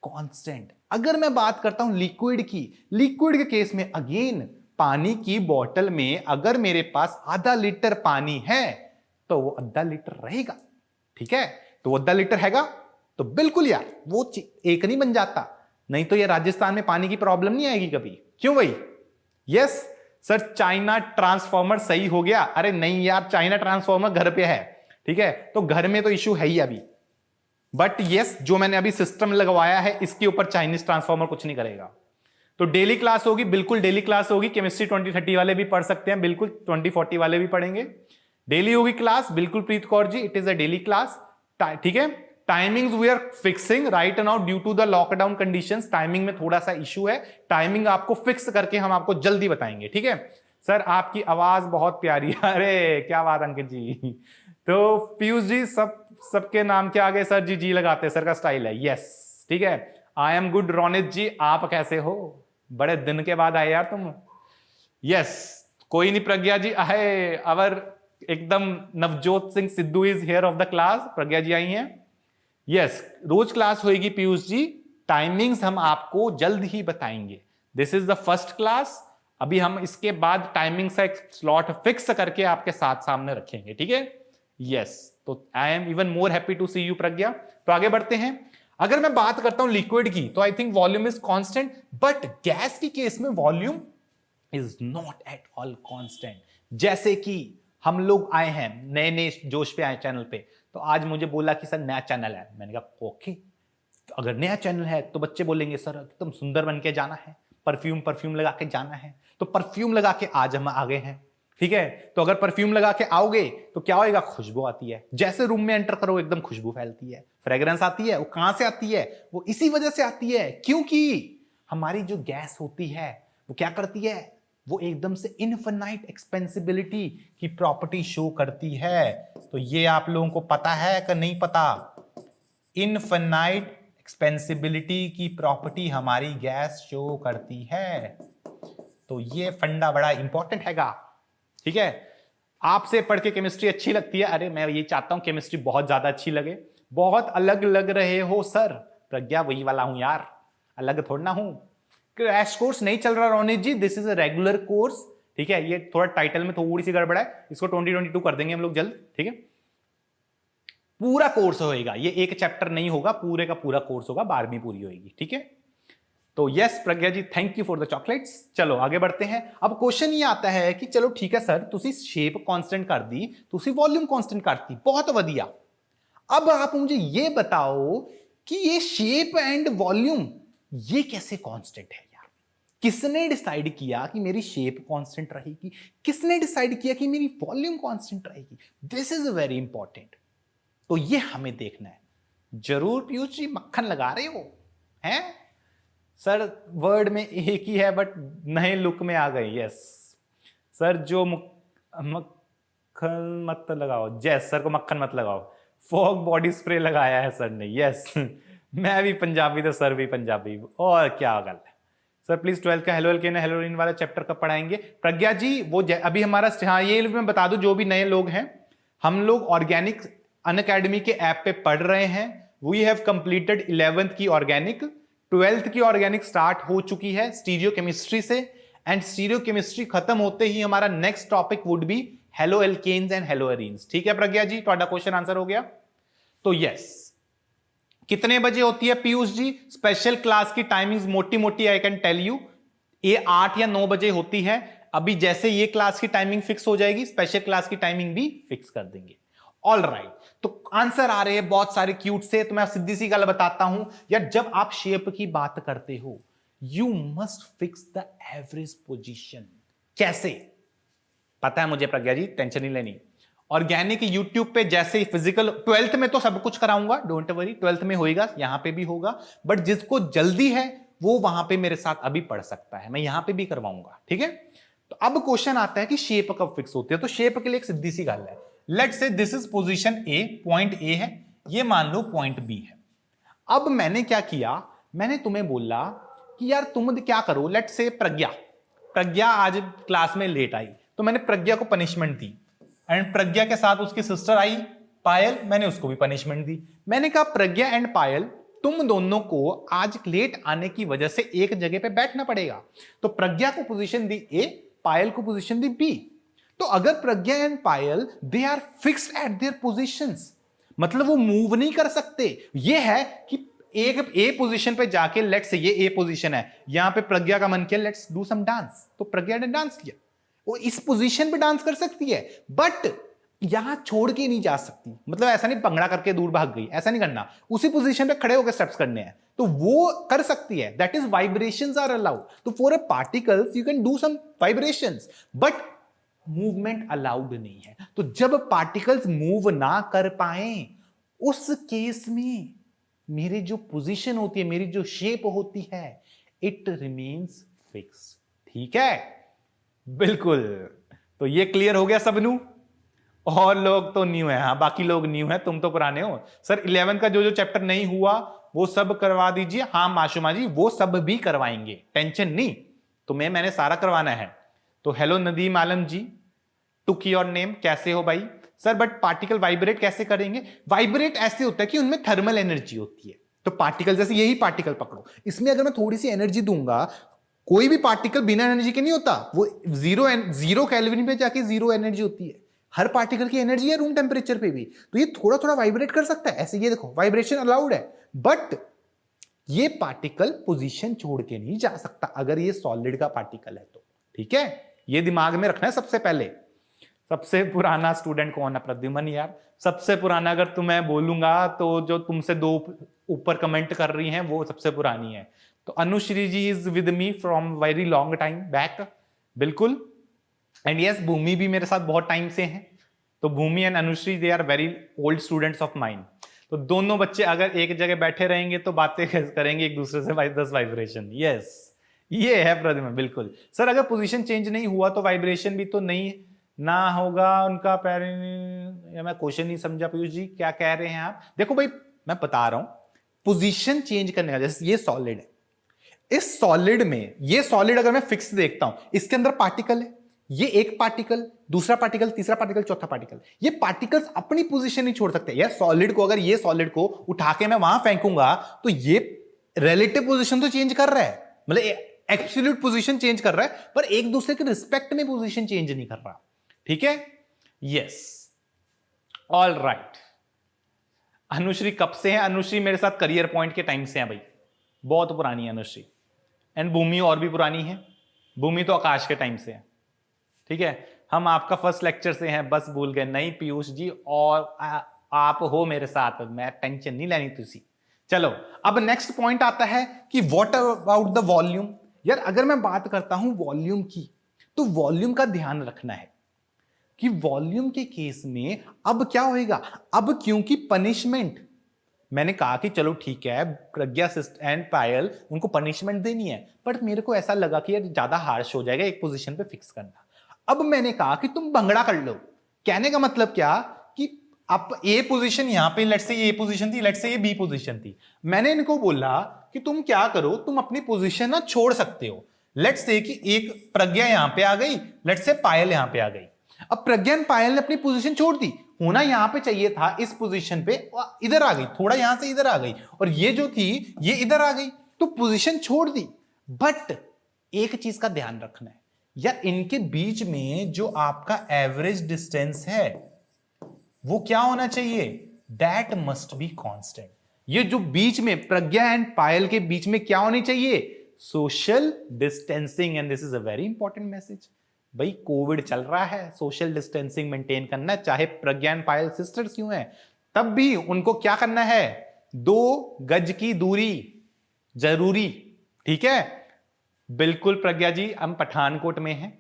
constant. अगर मैं बात करता हूं लिक्विड की, लिक्विड के केस में अगेन पानी की बोतल में अगर मेरे पास आधा लीटर पानी है तो वो आधा लीटर रहेगा। ठीक है, तो वो आधा लीटर हैगा, तो बिल्कुल यार वो एक नहीं बन जाता। नहीं तो ये राजस्थान में पानी की प्रॉब्लम नहीं आएगी कभी। क्यों भाई? यस सर चाइना ट्रांसफॉर्मर सही हो गया? अरे नहीं यार, चाइना ट्रांसफॉर्मर घर पे है, ठीक है, तो घर में तो इशू है ही अभी, बट यस जो मैंने अभी सिस्टम लगवाया है इसके ऊपर चाइनीज ट्रांसफॉर्मर कुछ नहीं करेगा। तो डेली क्लास होगी, बिल्कुल डेली क्लास होगी। केमिस्ट्री 2030 वाले भी पढ़ सकते हैं, बिल्कुल 2040 वाले भी पढ़ेंगे। डेली होगी क्लास, बिल्कुल Preet Kaur ji, it is a daily class, ठीक है। Timings we are fixing right now due to the lockdown conditions. Timing में थोड़ा सा इशू है, टाइमिंग आपको फिक्स करके हम आपको जल्दी बताएंगे, ठीक है। सर आपकी आवाज बहुत प्यारी है। अरे क्या बात अंकित जी। तो पीयूष जी सबके नाम के आगे सर जी लगाते हैं, सर का स्टाइल है। यस ठीक है, आई एम गुड। रोनित जी आप कैसे हो? बड़े दिन के बाद आए यार तुम। यस कोई नहीं प्रज्ञा जी आए, अवर एकदम Navjot Singh Sidhu is here of the class. Pragya ji आई हैं। यस रोज क्लास होगी पीयूष जी, टाइमिंग्स हम आपको जल्द ही बताएंगे। This is the first class, अभी हम इसके बाद टाइमिंग से एक स्लॉट फिक्स करके आपके साथ सामने रखेंगे, ठीक है। यस तो I am even more happy to see you Pragya. तो आगे बढ़ते हैं। अगर मैं बात करता हूं लिक्विड की तो I think volume is constant, but gas की केस में volume is not at all constant. जैसे कि हम लोग आए हैं नए नए जोश पे आए चैनल पे, तो आज मुझे बोला कि सर नया चैनल है, मैंने कहा ओके, तो अगर नया चैनल है तो बच्चे बोलेंगे सर एकदम सुंदर बन के जाना है, परफ्यूम लगा के जाना है, तो परफ्यूम लगा के आज हम आ गए हैं, ठीक है। तो अगर परफ्यूम लगा के आओगे तो क्या होएगा, खुशबू आती है। जैसे रूम में एंटर करो एकदम खुशबू फैलती है, फ्रेग्रेंस आती है। वो कहां से आती है? वो इसी वजह से आती है क्योंकि हमारी जो गैस होती है वो क्या करती है, वो एकदम से इनफिनाइट एक्सपेंसिबिलिटी की प्रॉपर्टी शो करती है। तो ये आप लोगों को पता है कि नहीं पता? इनफिनाइट एक्सपेंसिबिलिटी की प्रॉपर्टी हमारी गैस शो करती है। तो ये फंडा बड़ा इंपॉर्टेंट हैगा, ठीक है। आपसे पढ़ के केमिस्ट्री अच्छी लगती है, अरे मैं ये चाहता हूं केमिस्ट्री बहुत ज्यादा अच्छी लगे। बहुत अलग लग रहे हो सर। प्रज्ञा वही वाला हूं यार, अलग थोड़ा ना हूं। क्रैश कोर्स नहीं चल रहा Ronit ji, this is a regular course, ठीक है। ये थोड़ा टाइटल में थोड़ी सी गड़बड़ है, इसको 2022 कर देंगे हम लोग जल्द, ठीक है। पूरा कोर्स होएगा, ये एक चैप्टर नहीं होगा, पूरे का पूरा कोर्स होगा, 12वीं पूरी होगी, ठीक है। तो yes Pragya ji thank you for the chocolates. चलो आगे बढ़ते हैं। अब क्वेश्चन ये आता है कि चलो ठीक है सर, तुसी शेप कांस्टेंट कर दी, तुसी वॉल्यूम कांस्टेंट करती, बहुत बढ़िया। अब आप मुझे ये बताओ कि ये शेप एंड वॉल्यूम ये कैसे कांस्टेंट है यार? किसने डिसाइड किया कि मेरी शेप कांस्टेंट रहेगी? किसने डिसाइड किया कि मेरी वॉल्यूम कांस्टेंट रहेगी? This is very important. तो ये हमें देखना है। जरूर पीयूष जी मक्खन लगा रहे हो हैं सर? वर्ड में एक ही है बट नए लुक में आ गए। यस सर, जो मक्खन मत लगाओ, जैस सर को मक्खन मत लगाओ, फॉग बॉडी स्प्रे लगाया है सर ने। यस मैं भी पंजाबी तो सर भी पंजाबी, और क्या गल है सर। प्लीज 12th का हेलो एल्केन हेलोइन वाला चैप्टर कब पढ़ाएंगे? प्रज्ञा जी वो अभी हमारा, हाँ ये मैं बता दूं जो भी नए लोग हैं, हम लोग ऑर्गेनिक अनअकैडमी के ऐप पे पढ़ रहे हैं। वी हैव कंप्लीटेड 11th की ऑर्गेनिक, 12th की ऑर्गेनिक स्टार्ट हो चुकी है स्टीरियो केमिस्ट्री से, एंड स्टीरियो केमिस्ट्री खत्म होते ही हमारा next topic would be haloalkanes and haloarenes, ठीक है प्रज्ञा जी? तो क्वेश्चन आंसर हो गया। तो यस कितने बजे होती है पीयूष जी स्पेशल क्लास की टाइमिंग्स? मोटी मोटी आई कैन टेल यू, ये 8 या 9 बजे होती है। अभी जैसे ये क्लास की टाइमिंग फिक्स हो जाएगी, स्पेशल क्लास की टाइमिंग भी फिक्स कर देंगे। ऑल राइट, तो आंसर आ रहे हैं बहुत सारे क्यूट से। तो मैं सीधी सी गल बताता हूं यार, जब आप शेप की बात करते हो you must fix the average position. कैसे पता है मुझे प्रज्ञा जी, टेंशन नहीं लेनी। ऑर्गेनिक यूट्यूब पे जैसे फिजिकल 12th में तो सब कुछ कराऊंगा, डोंट वरी, 12th में होएगा, यहां पे भी होगा, बट जिसको जल्दी है वो वहां पे मेरे साथ अभी पढ़ सकता है, मैं यहां पे भी करवाऊंगा, ठीक है। तो अब क्वेश्चन आता है कि शेप कब फिक्स होती है। तो शेप के लिए एक सीधी सी गल है, let's say this is position A, point A है, ये मान लो पॉइंट बी है। अब मैंने क्या किया, मैंने तुम्हें बोला कि यार तुम क्या करो, लेट्स से प्रज्ञा आज क्लास में लेट आई, तो मैंने प्रज्ञा को पनिशमेंट दी, एंड प्रज्ञा के साथ उसकी सिस्टर आई पायल, मैंने उसको भी पनिशमेंट दी। मैंने कहा प्रज्ञा एंड पायल तुम दोनों को आज लेट आने की वजह से एक जगह पे बैठना पड़ेगा। तो प्रज्ञा को पोजीशन दी ए, पायल को पोजीशन दी बी। तो अगर Pragya and Payal they are fixed at their positions, मतलब वो मूव नहीं कर सकते। ये है कि एक ए पोजीशन पे जाके, लेट्स से ये ए पोजीशन है, यहां पे प्रज्ञा का मन किया लेट्स डू सम डांस, तो प्रज्ञा ने डांस किया। वो इस पोजीशन पे डांस कर सकती है, बट यहां छोड़ के नहीं जा सकती। मतलब ऐसा नहीं भंगड़ा करके दूर भाग गई, ऐसा नहीं करना, उसी पोजीशन पे खड़े होकर स्टेप्स करने हैं, तो वो कर सकती है। That is vibrations are allowed. तो for a particles you can do some vibrations, but movement allowed नहीं है। तो जब पार्टिकल्स मूव ना कर पाए उस केस में मेरी जो पोजीशन होती है, मेरी जो शेप होती है, इट रिमेन्स फिक्स। ठीक है, बिल्कुल। तो ये क्लियर हो गया सबनू? और लोग तो न्यू है, हाँ बाकी लोग न्यू है, तुम तो पुराने हो। सर 11 का जो जो चैप्टर नहीं हुआ वो सब करवा दीजिए। हाँ माशुमा जी, वो सब भी करवाएंगे, टेंशन नहीं, तुम्हें मैंने सारा करवाना है। तो hello Nadeem Alam ji, took your name, कैसे हो भाई? सर बट पार्टिकल वाइब्रेट कैसे करेंगे? वाइब्रेट ऐसे होता है कि उनमें थर्मल एनर्जी होती है। तो पार्टिकल, जैसे यही पार्टिकल पकड़ो, इसमें अगर मैं थोड़ी सी एनर्जी दूंगा, कोई भी पार्टिकल बिना एनर्जी के नहीं होता, वो जीरो केल्विन पे जाके जीरो एनर्जी होती है। हर पार्टिकल की एनर्जी है रूम टेम्परेचर पे भी, तो ये थोड़ा थोड़ा वाइब्रेट कर सकता है। ऐसे ये देखो, वाइब्रेशन अलाउड है, बट ये पार्टिकल पोजीशन छोड़ के नहीं जा सकता अगर ये सॉलिड का पार्टिकल है तो। ठीक है, ये दिमाग में रखना है सबसे पहले। सबसे पुराना स्टूडेंट कौन है? प्रद्युमन यार, सबसे पुराना अगर तुम्हें बोलूंगा तो जो तुमसे दो ऊपर कमेंट कर रही हैं वो सबसे पुरानी है। तो Anushree ji is with me from very long time back, बिल्कुल। एंड यस, भूमि भी मेरे साथ बहुत टाइम से हैं। तो Bhumi and Anushree they are very old students of mind. तो दोनों बच्चे अगर एक जगह बैठे रहेंगे तो बातें करेंगे एक दूसरे से 10 वाइब्रेशन। यस, ये है प्रद्युमन, बिल्कुल। सर अगर पोजीशन चेंज नहीं हुआ तो वाइब्रेशन भी तो नहीं ना होगा उनका या मैं क्वेश्चन नहीं समझा पीयूष जी, क्या कह रहे हैं आप? देखो भाई, मैं बता रहा हूं, पोजीशन चेंज करने का, जैसे ये सॉलिड है, इस सॉलिड में ये सॉलिड अगर मैं फिक्स देखता हूं, इसके अंदर पार्टिकल है, ये एक पार्टिकल, दूसरा पार्टिकल, तीसरा पार्टिकल, चौथा पार्टिकल, ये पार्टिकल्स अपनी पोजीशन नहीं छोड़ सकते। यार सॉलिड को, अगर ये सॉलिड को उठा के मैं वहां फेंकूंगा तो ये रिलेटिव पोजीशन तो चेंज कर रहा है, मतलब एब्सोल्यूट पोजीशन चेंज कर रहा है, पर एक दूसरे के रिस्पेक्ट में पोजीशन चेंज नहीं कर रहा। ठीक है, यस, ऑल राइट। अनुश्री कब से है? अनुश्री मेरे साथ करियर पॉइंट के टाइम से है भाई, बहुत पुरानी है अनुश्री। एंड भूमि और भी पुरानी है, भूमि तो आकाश के टाइम से है। ठीक है, हम आपका फर्स्ट लेक्चर से हैं, बस भूल गए नहीं पीयूष जी, और आप हो मेरे साथ, मैं टेंशन नहीं लेनी तुसी। चलो अब नेक्स्ट पॉइंट आता है कि व्हाट अबाउट द वॉल्यूम। यार अगर मैं बात करता हूं वॉल्यूम की, तो वॉल्यूम का ध्यान रखना है कि वॉल्यूम के केस में अब क्या होएगा। अब क्योंकि पनिशमेंट, मैंने कहा कि चलो ठीक है प्रज्ञा एंड पायल उनको पनिशमेंट देनी है, बट मेरे को ऐसा लगा कि यार ज्यादा हार्श हो जाएगा एक पोजीशन पे फिक्स करना। अब मैंने कहा कि तुम भंगड़ा कर लो। कहने का मतलब क्या कि अब ए पोजीशन यहां पे, लेट्स से ए पोजीशन थी, लेट्स से ये बी पोजीशन थी, मैंने इनको बोला कि तुम क्या करो, तुम अपनी पोजीशन ना छोड़ सकते हो। लेट्स से कि एक प्रज्ञा यहां पे आ गई, लेट्स से पायल यहां पे आ गई। अब प्रज्ञा एंड पायल ने अपनी पोजीशन छोड़ दी, होना यहां पे चाहिए था इस पोजीशन पे, इधर आ गई, थोड़ा यहां से इधर आ गई, और ये जो थी ये इधर आ गई, तो पोजीशन छोड़ दी। बट एक चीज का ध्यान रखना है यार, इनके बीच में जो आपका एवरेज डिस्टेंस है वो क्या होना चाहिए? That must be constant. ये जो बीच में प्रज्ञा एंड पायल के बीच में क्या होनी चाहिए? Social distancing. And this is a very important message. भाई कोविड चल रहा है, सोशल डिस्टेंसिंग मेंटेन करना है, चाहे प्रज्ञा एंड पायल सिस्टर्स क्यों हैं, तब भी उनको क्या करना है? 2 गज की दूरी जरूरी। ठीक है, बिल्कुल प्रज्ञा जी, हम पठानकोट में हैं।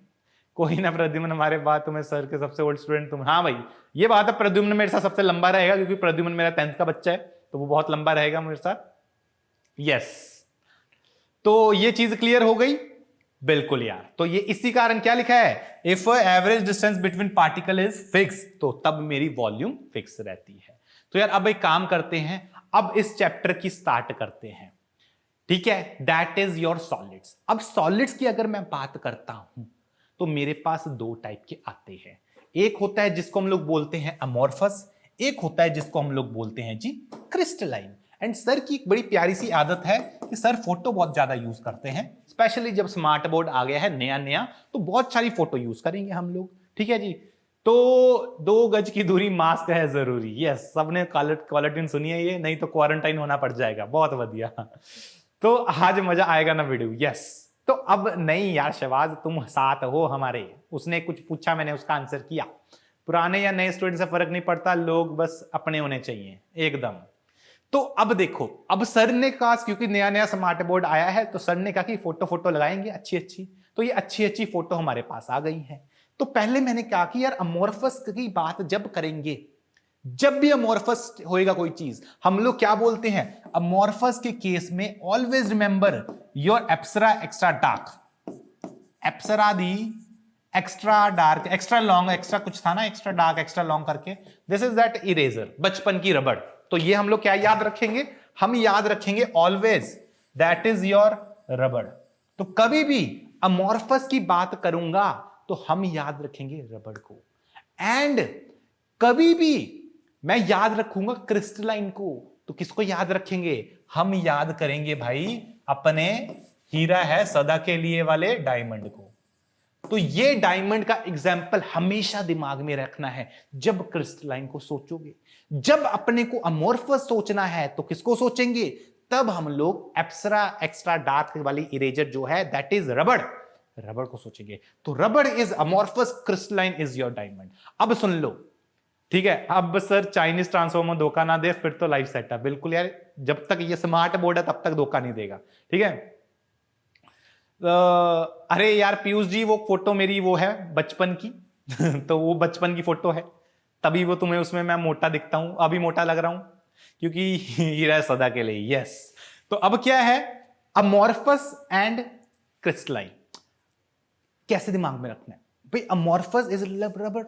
कोई ना प्रद्युम्न, हमारे बाद तुम्हें सर के सबसे ओल्ड स्टूडेंट तुम। हाँ भाई, ये बात है, प्रद्युम्न मेरे साथ सबसे लंबा रहेगा क्योंकि प्रद्युम्न मेरा 10th का बच्चा है, तो वो बहुत लंबा रहेगा मेरे साथ। यस, तो ये चीज क्लियर हो गई। बिल्कुल यार, तो ये इसी कारण क्या लिखा है, if average distance between particle is fix, तो तब मेरी वॉल्यूम फिक्स रहती है। तो यार अब एक काम करते हैं, अब इस चैप्टर की स्टार्ट करते हैं। ठीक है, दैट इज योर सॉलिड्स। अब सॉलिड्स की अगर मैं बात करता हूं तो मेरे पास 2 टाइप के आते हैं। एक होता है जिसको हम लोग बोलते हैं अमोर्फस, एक होता है जिसको हम लोग बोलते हैं जी क्रिस्टलाइन। एंड सर की एक बड़ी प्यारी सी आदत है कि सर फोटो बहुत ज्यादा यूज करते हैं, स्पेशली जब स्मार्ट बोर्ड आ गया है नया नया, तो बहुत सारी फोटो यूज करेंगे हम लोग। ठीक है जी, तो 2 गज की दूरी, मास्क है जरूरी। यस, सबने क्वालिटी सुनी है ये, नहीं तो क्वारंटाइन होना पड़ जाएगा। बहुत बढ़िया, तो आज मजा आएगा ना वीडियो। यस, तो अब नहीं यार शहबाज, तुम साथ हो हमारे। उसने कुछ पूछा, मैंने उसका आंसर किया। पुराने या नए स्टूडेंट से फर्क नहीं पड़ता, लोग बस अपने होने चाहिए एकदम। तो अब देखो, अब सर ने कहा, क्योंकि नया नया स्मार्ट बोर्ड आया है, तो सर ने कहा कि फोटो फोटो लगाएंगे अच्छी अच्छी। तो ये अच्छी अच्छी फोटो हमारे पास आ गई है। तो पहले मैंने कहा कि यार अमोर्फस की बात जब करेंगे, जब भी अमोर्फस होएगा कोई चीज, हम लोग क्या बोलते हैं? अमोर्फस के केस में always remember your Apsara extra dark, Apsara the extra dark, extra long, extra कुछ था ना, एक्स्ट्रा डार्क एक्स्ट्रा लॉन्ग करके, दिस इज दैट इरेजर, बचपन की रबड़। तो ये हम लोग क्या याद रखेंगे? हम याद रखेंगे ऑलवेज दैट इज योर रबड़। तो कभी भी अमोर्फस की बात करूंगा तो हम याद रखेंगे रबड़ को। एंड कभी भी मैं याद रखूंगा क्रिस्टलाइन को, तो किसको याद रखेंगे? हम याद करेंगे भाई अपने हीरा है सदा के लिए वाले डायमंड को। तो ये डायमंड का एग्जाम्पल हमेशा दिमाग में रखना है जब क्रिस्टलाइन को सोचोगे। जब अपने को अमोर्फस सोचना है तो किसको सोचेंगे? तब हम लोग एप्सरा एक्स्ट्रा डार्क वाली इरेजर जो है दैट इज रबड़, रबड़ को सोचेंगे। तो रबड़ is amorphous, crystalline is your diamond. अब सुन लो, ठीक है? अब सर चाइनीज ट्रांसफॉर्मर धोखा ना दे फिर तो लाइफ सेट है। बिल्कुल यार, जब तक ये स्मार्ट बोर्ड है तब तक धोखा नहीं देगा, ठीक है? अरे यार पीयूष जी, वो फोटो मेरी वो है बचपन की तो वो बचपन की फोटो है, तभी वो तुम्हें उसमें मैं मोटा दिखता हूं, अभी मोटा लग रहा हूं क्योंकि हीरा सदा के लिए। यस। तो अब क्या है? अमोर्फस एंड क्रिस्टलाइन कैसे दिमाग में रखना है भाई? अमोर्फस इज रबड़।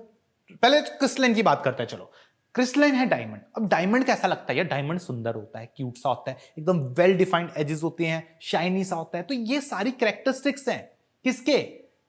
पहले क्रिस्टलाइन की बात करते हैं। चलो, क्रिस्टलाइन है डायमंड। अब डायमंड कैसा लगता है यार? डायमंड सुंदर होता है, क्यूट सा होता है, एकदम वेल डिफाइंड एजेस होते हैं, शाइनी सा होता है। तो ये सारी कैरेक्टरिस्टिक्स हैं किसके?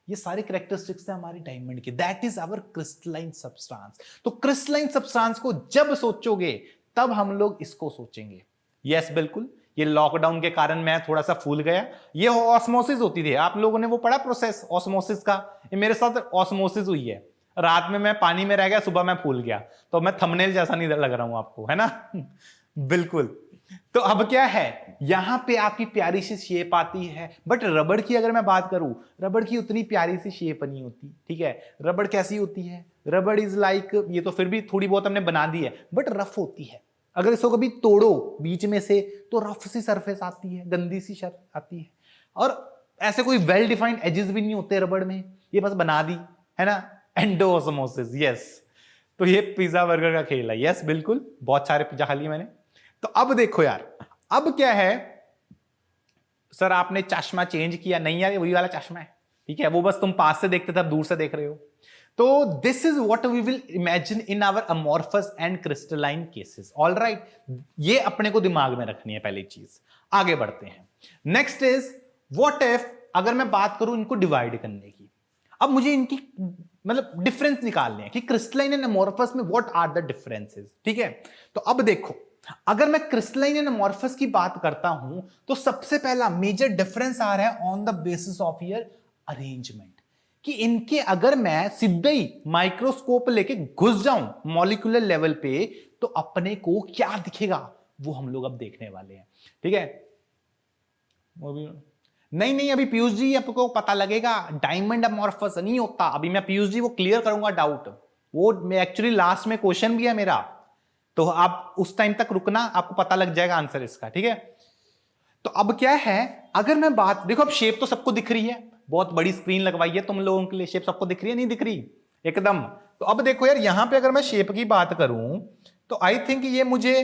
ये सारी कैरेक्टरिस्टिक्स हैं हमारी डायमंड की। That is our crystalline substance. तो क्रिस्टलाइन सब्सटेंस को जब सोचोगे तब हम लोग इसको सोचेंगे। यस बिल्कुल। ये लॉकडाउन के कारण मैं थोड़ा सा फूल गया। ये ऑस्मोसिस होती थी, आप लोगों ने वो पढ़ा प्रोसेस ऑस्मोसिस का? ये मेरे साथ ऑस्मोसिस हुई है। रात में मैं पानी में रह गया, सुबह मैं फूल गया। तो मैं थंबनेल जैसा नहीं लग रहा हूं आपको, है ना? बिल्कुल। तो अब क्या है, यहां पे आपकी प्यारी सी शेप आती है। बट रबड़ की अगर मैं बात करूं, रबड़ की उतनी प्यारी सी शेप नहीं होती, ठीक है? रबड़ कैसी होती है? रबड़ इज लाइक, ये तो फिर भी थोड़ी बहुत हमने बना दी है, बट रफ होती है। अगर इसको कभी तोड़ो बीच में से तो रफ सी सरफेस आती है, गंदी सी शर्फ आती है। और ऐसे कोई वेल डिफाइंड एजेस भी नहीं होते रबड़ में, ये बस बना दी, है ना? एंडोऑस्मोसिस। यस। तो ये पिज्जा बर्गर का खेल है। यस बिल्कुल, बहुत सारे पिज्जा खा लिए मैंने। तो अब देखो यार, अब क्या है? सर आपने चश्मा चेंज किया? नहीं यार, वही वाला चश्मा है, ठीक है? वो बस तुम पास से देखते थे, अब दूर से देख रहे हो। तो this is what we will imagine in our amorphous and crystalline cases. All right, ये अपने को दिमाग में रखनी है पहली चीज। आगे बढ़ते हैं। नेक्स्ट इज व्हाट इफ, अगर मैं बात करूं इनको डिवाइड करने की। अब मुझे इनकी मतलब डिफरेंस निकालने हैं कि क्रिस्टलाइन एंड अमोर्फस में व्हाट आर द डिफरेंसेस, ठीक है? तो अब देखो, अगर मैं क्रिस्टलाइन एंड अमोर्फस की बात करता हूं तो सबसे पहला मेजर डिफरेंस आ रहा है on the basis of your arrangement. कि इनके अगर मैं सीधे ही माइक्रोस्कोप लेके घुस जाऊं मॉलिक्यूलर लेवल पे तो अपने को क्या दिखेगा वो हम लोग अब देखने वाले हैं, ठीक है? वो भी नहीं, अभी पीयूष जी आपको पता लगेगा डायमंड अमोर्फस नहीं होता। अभी मैं पीयूष जी वो क्लियर करूंगा डाउट। वो एक्चुअली लास्ट में क्वेश्चन भी है मेरा, तो आप उस टाइम तक रुकना, आपको पता लग जाएगा आंसर इसका, ठीक है? तो अब क्या है, अगर मैं बात, देखो अब शेप तो सबको दिख रही है, बहुत बड़ी स्क्रीन लगवाई है तुम लोगों के लिए, शेप सबको दिख रही है, नहीं दिख रही? एकदम। तो अब देखो यार, यहां पे अगर मैं शेप की बात करूं तो आई थिंक ये मुझे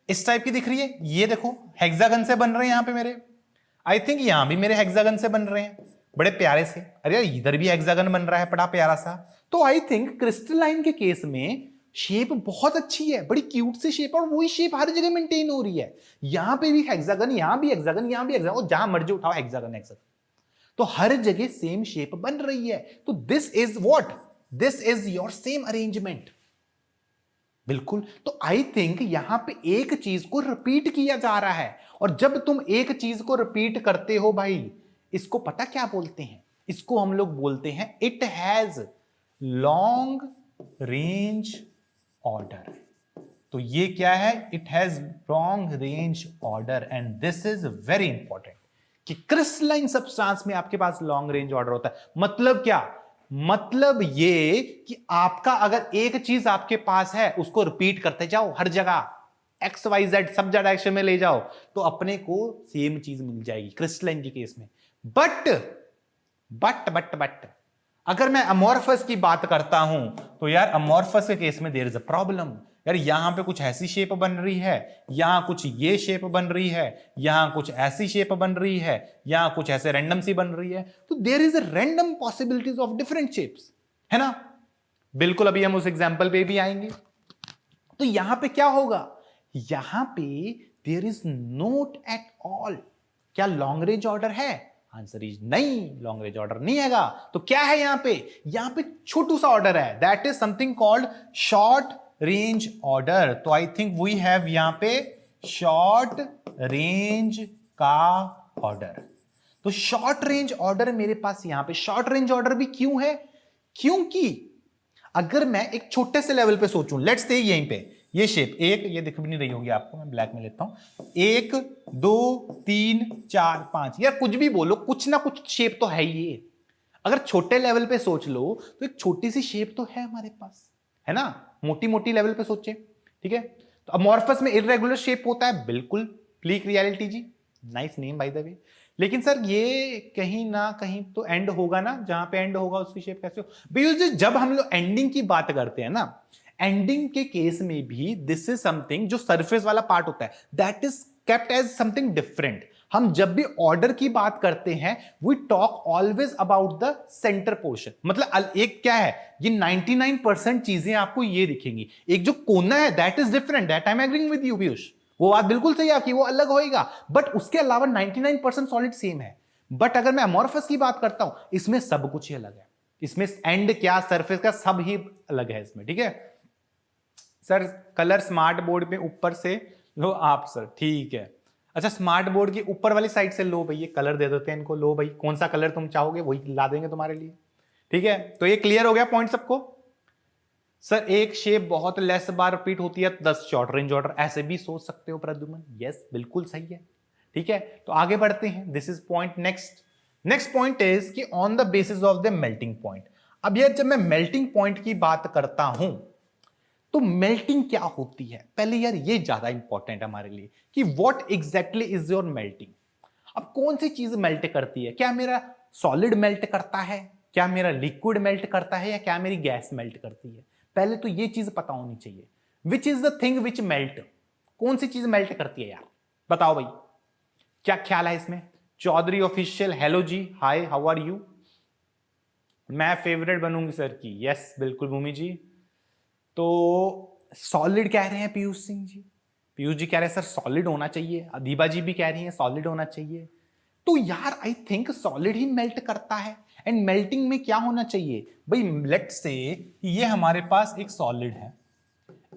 इस टाइप की दिख रही है। ये देखो हेक्सागन से बन रहे हैं यहां पे मेरे। आई थिंक यहां भी मेरे हेक्सागन से बन रहे हैं बड़े प्यारे से। अरे यार इधर भी हेक्सागन बन रहा है बड़ा प्यारा सा। तो आई थिंक क्रिस्टलाइन के केस में शेप बहुत अच्छी है, बड़ी क्यूट सी शेप, और वही शेप हर जगह मेंटेन हो रही है। यहां पे भी हेक्सागन, यहां भी हेक्सागन, यहां भी हेक्सागन, और जहां मर्जी उठाओ हेक्सागन हेक्सागन, तो हर जगह सेम शेप बन रही है। तो this is what, this is your same arrangement. बिल्कुल। तो आई थिंक यहां पे एक चीज को रिपीट किया जा रहा है, और जब तुम एक चीज को रिपीट करते हो भाई, इसको पता क्या बोलते हैं? इसको हम लोग बोलते हैं it has long range order. तो ये क्या है? It has long range order, and this is very important कि क्रिस्टलाइन सब्सटेंस में आपके पास लॉन्ग रेंज ऑर्डर होता है। मतलब क्या? मतलब ये कि आपका अगर एक चीज आपके पास है उसको रिपीट करते जाओ हर जगह, एक्स वाई जेड सब डायरेक्शन में ले जाओ, तो अपने को सेम चीज मिल जाएगी क्रिस्टलाइन के केस में। बट अगर मैं अमोर्फस की बात करता हूं तो यार अमोर्फस के केस में देयर इज अ प्रॉब्लम। यार यहां पे कुछ ऐसी शेप बन रही है, यहां कुछ ये शेप बन रही है, यहां कुछ ऐसी शेप बन रही है, यहां कुछ ऐसे रैंडम सी बन रही है, तो there is a random possibilities of different shapes, है ना? बिल्कुल, अभी हम उस एग्जांपल पे भी आएंगे। तो यहां पे क्या होगा? यहां पे there is not at all. क्या लॉन्ग रेंज ऑर्डर है? आंसर इज नहीं, लॉन्ग रेंज ऑर्डर नहीं हैगा। तो क्या है यहां पे? यहां पे छोटू सा ऑर्डर है, that is something called short range order. तो आई थिंक वी हैव यहां पे शॉर्ट रेंज का ऑर्डर। तो शॉर्ट रेंज ऑर्डर मेरे पास यहां पे शॉर्ट रेंज ऑर्डर भी क्यों है? क्योंकि अगर मैं एक छोटे से लेवल पे सोचूं, लेट्स से यहीं पे ये शेप एक, ये दिख भी नहीं रही होगी आपको, मैं ब्लैक में लेता हूं, 1 2 3 4 5, यार कुछ भी बोलो, कुछ ना कुछ शेप तो है ही ये। अगर छोटे लेवल पे सोच लो तो एक छोटी सी शेप तो है हमारे पास, है ना? मोटी मोटी लेवल पे सोचे, ठीक है? तो अमॉर्फस में इररेगुलर शेप होता है, बिल्कुल, click reality ji, nice name by the way. लेकिन सर ये कहीं ना कहीं तो एंड होगा ना, जहां पे एंड होगा उसकी शेप कैसे हो? बिकॉज जब हम लोग एंडिंग की बात करते हैं ना, एंडिंग के केस में भी दिस इज समथिंग, जो सरफेस वाला पार्ट होता है that is kept as something different. हम जब भी ऑर्डर की बात करते हैं we talk always about the centre portion. मतलब एक क्या है, ये 99% चीजें आपको ये दिखेंगी, एक जो कोना है that is different, that I am agreeing with you Piyush, वो बात बिल्कुल सही आपकी, वो अलग होएगा, बट उसके अलावा 99% सॉलिड सेम है। बट अगर मैं अमॉर्फस की बात करता हूं, इसमें सब कुछ ही अलग है, इसमें एंड क्या सरफेस का सब ही अलग है इसमें, ठीक है? सर कलर स्मार्ट बोर्ड में ऊपर से लो आप सर, ठीक है। अच्छा, स्मार्ट बोर्ड की ऊपर वाली साइड से लो भाई, ये कलर दे देते हैं इनको, लो भाई कौन सा कलर तुम चाहोगे वही ला देंगे तुम्हारे लिए, ठीक है? तो ये क्लियर हो गया पॉइंट सबको? सर एक शेप बहुत लेस बार रिपीट होती है 10 शॉर्ट रेंज ऑर्डर, ऐसे भी सोच सकते हो प्रद्युमन, यस बिल्कुल सही है, ठीक है? तो आगे बढ़ते हैं, this is point next point is कि on the basis of the melting point. अब यार जब मैं मेल्टिंग पॉइंट की बात करता हूं तो मेल्टिंग क्या होती है, पहले यार ये ज्यादा इंपॉर्टेंट है हमारे लिए कि what exactly is your melting. अब कौन सी चीज मेल्ट करती है? क्या मेरा सॉलिड मेल्ट करता है, क्या मेरा लिक्विड मेल्ट करता है, या क्या मेरी गैस मेल्ट करती है? पहले तो ये चीज पता होनी चाहिए, which is the thing which melt, कौन सी चीज मेल्ट करती है यार, बताओ भाई, क्या ख्याल है इसमें? Chaudhary official, hello ji, hi, how are you? मैं फेवरेट बनूंगी सर की, यस बिल्कुल भूमि जी। तो सॉलिड कह रहे हैं पीयूष सिंह जी, पीयूष जी कह रहे हैं सर सॉलिड होना चाहिए, अदीबा जी भी कह रही हैं सॉलिड होना चाहिए। तो यार I think solid he melt करता है, एंड मेल्टिंग में क्या होना चाहिए भाई? लेट्स से ये हमारे पास एक सॉलिड है,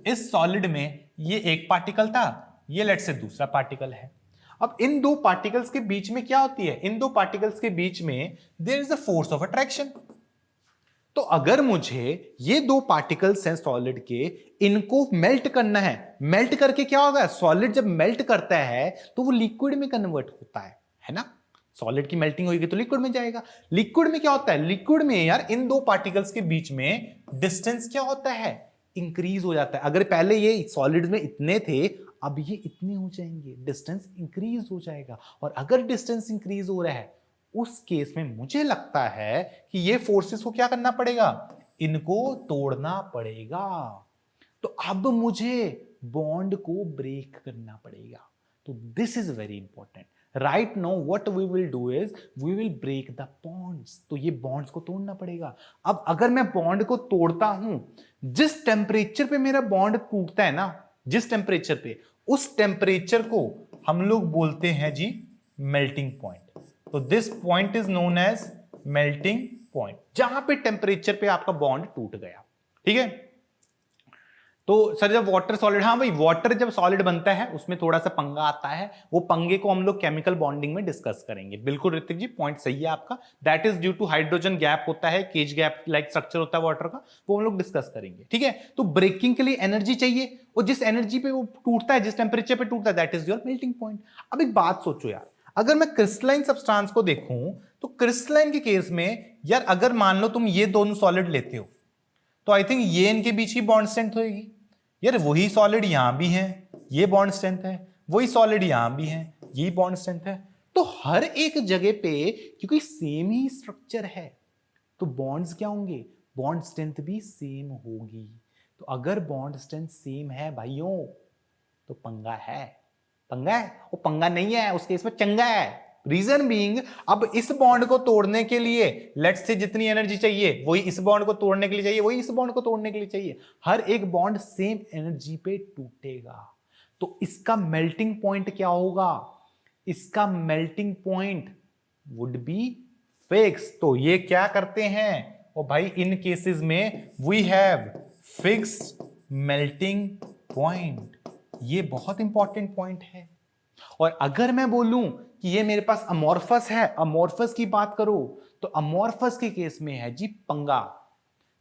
इस सॉलिड में ये एक पार्टिकल था, ये लेट्स से दूसरा पार्टिकल है। अब इन दो पार्टिकल्स के बीच में क्या होती है? इन दो पार्टिकल्स के बीच में there is a force of attraction. तो अगर मुझे ये दो पार्टिकल्स हैं सॉलिड के, इनको मेल्ट करना है, मेल्ट करके क्या होगा? सॉलिड जब मेल्ट करता है तो वो लिक्विड में कन्वर्ट होता है ना? सॉलिड की मेल्टिंग होगी तो लिक्विड में जाएगा। लिक्विड में क्या होता है? लिक्विड में यार इन दो पार्टिकल्स के बीच में डिस्टेंस क्या होता है? इंक्रीज हो जाता है। अगर पहले ये सॉलिड में इतने थे, अब ये इतने हो जाएंगे, डिस्टेंस इंक्रीज हो जाएगा। और अगर डिस्टेंस इंक्रीज हो रहा है उस केस में मुझे लगता है कि ये फोर्सेस को क्या करना पड़ेगा? इनको तोड़ना पड़ेगा। तो अब मुझे बॉन्ड को ब्रेक करना पड़ेगा। तो this is very important. Right now what we will do is we will break the bonds. तो ये बॉन्ड्स को तोड़ना पड़ेगा। अब अगर मैं बॉन्ड को तोड़ता हूं, जिस टेम्परेचर पे मेरा बॉन्ड टूटता है ना, जिस टेम्परेचर पे, उस टेम्परेचर को हम लोग बोलते हैं जी मेल्टिंग पॉइंट। तो this point is known as melting point, जहां पे टेम्परेचर पे आपका बॉन्ड टूट गया, ठीक है? तो सर जब वाटर सॉलिड, हाँ भाई वाटर जब सॉलिड बनता है उसमें थोड़ा सा पंगा आता है, वो पंगे को हम लोग केमिकल बॉन्डिंग में डिस्कस करेंगे। बिल्कुल ऋतिक जी, पॉइंट सही है आपका। That is due to hydrogen gap होता है, केज गैप लाइक स्ट्रक्चर होता है वाटर का, वो हम लोग डिस्कस करेंगे, ठीक है? तो ब्रेकिंग के लिए एनर्जी चाहिए, और जिस एनर्जी पे वो टूटता है, जिस टेम्परेचर पे टूटता है, that is your melting point. अब एक बात सोचो यार, अगर मैं क्रिस्टलाइन सब्सटेंस को देखूं तो क्रिस्टलाइन के केस में यार अगर मान लो तुम ये दोनों सॉलिड लेते हो तो आई थिंक ये इनके बीच की बॉन्ड स्ट्रेंथ होगी। यार वही सॉलिड यहां भी है, ये बॉन्ड स्ट्रेंथ है, वही सॉलिड यहां भी है, ये बॉन्ड स्ट्रेंथ है। तो हर एक जगह पे क्योंकि सेम ही स्ट्रक्चर है तो बॉन्ड्स क्या होंगे, बॉन्ड स्ट्रेंथ भी सेम होगी। तो अगर बॉन्ड स्ट्रेंथ सेम है भाइयों तो पंगा है। पंगा है, वो पंगा नहीं है, उस केस में चंगा है। रीजन बीइंग अब इस बॉन्ड को तोड़ने के लिए लेट्स से जितनी एनर्जी चाहिए वही इस बॉन्ड को तोड़ने के लिए चाहिए, वही इस बॉन्ड को तोड़ने के लिए चाहिए। हर एक बॉन्ड सेम एनर्जी पे टूटेगा। तो इसका मेल्टिंग पॉइंट क्या होगा, इसका melting point would be fix. तो ये क्या करते हैं, ओ भाई इन केसेस में we have fixed melting point. ये बहुत इंपॉर्टेंट पॉइंट है। और अगर मैं बोलूं कि ये मेरे पास अमॉर्फस है, अमॉर्फस की बात करो तो अमॉर्फस के केस में है जी पंगा।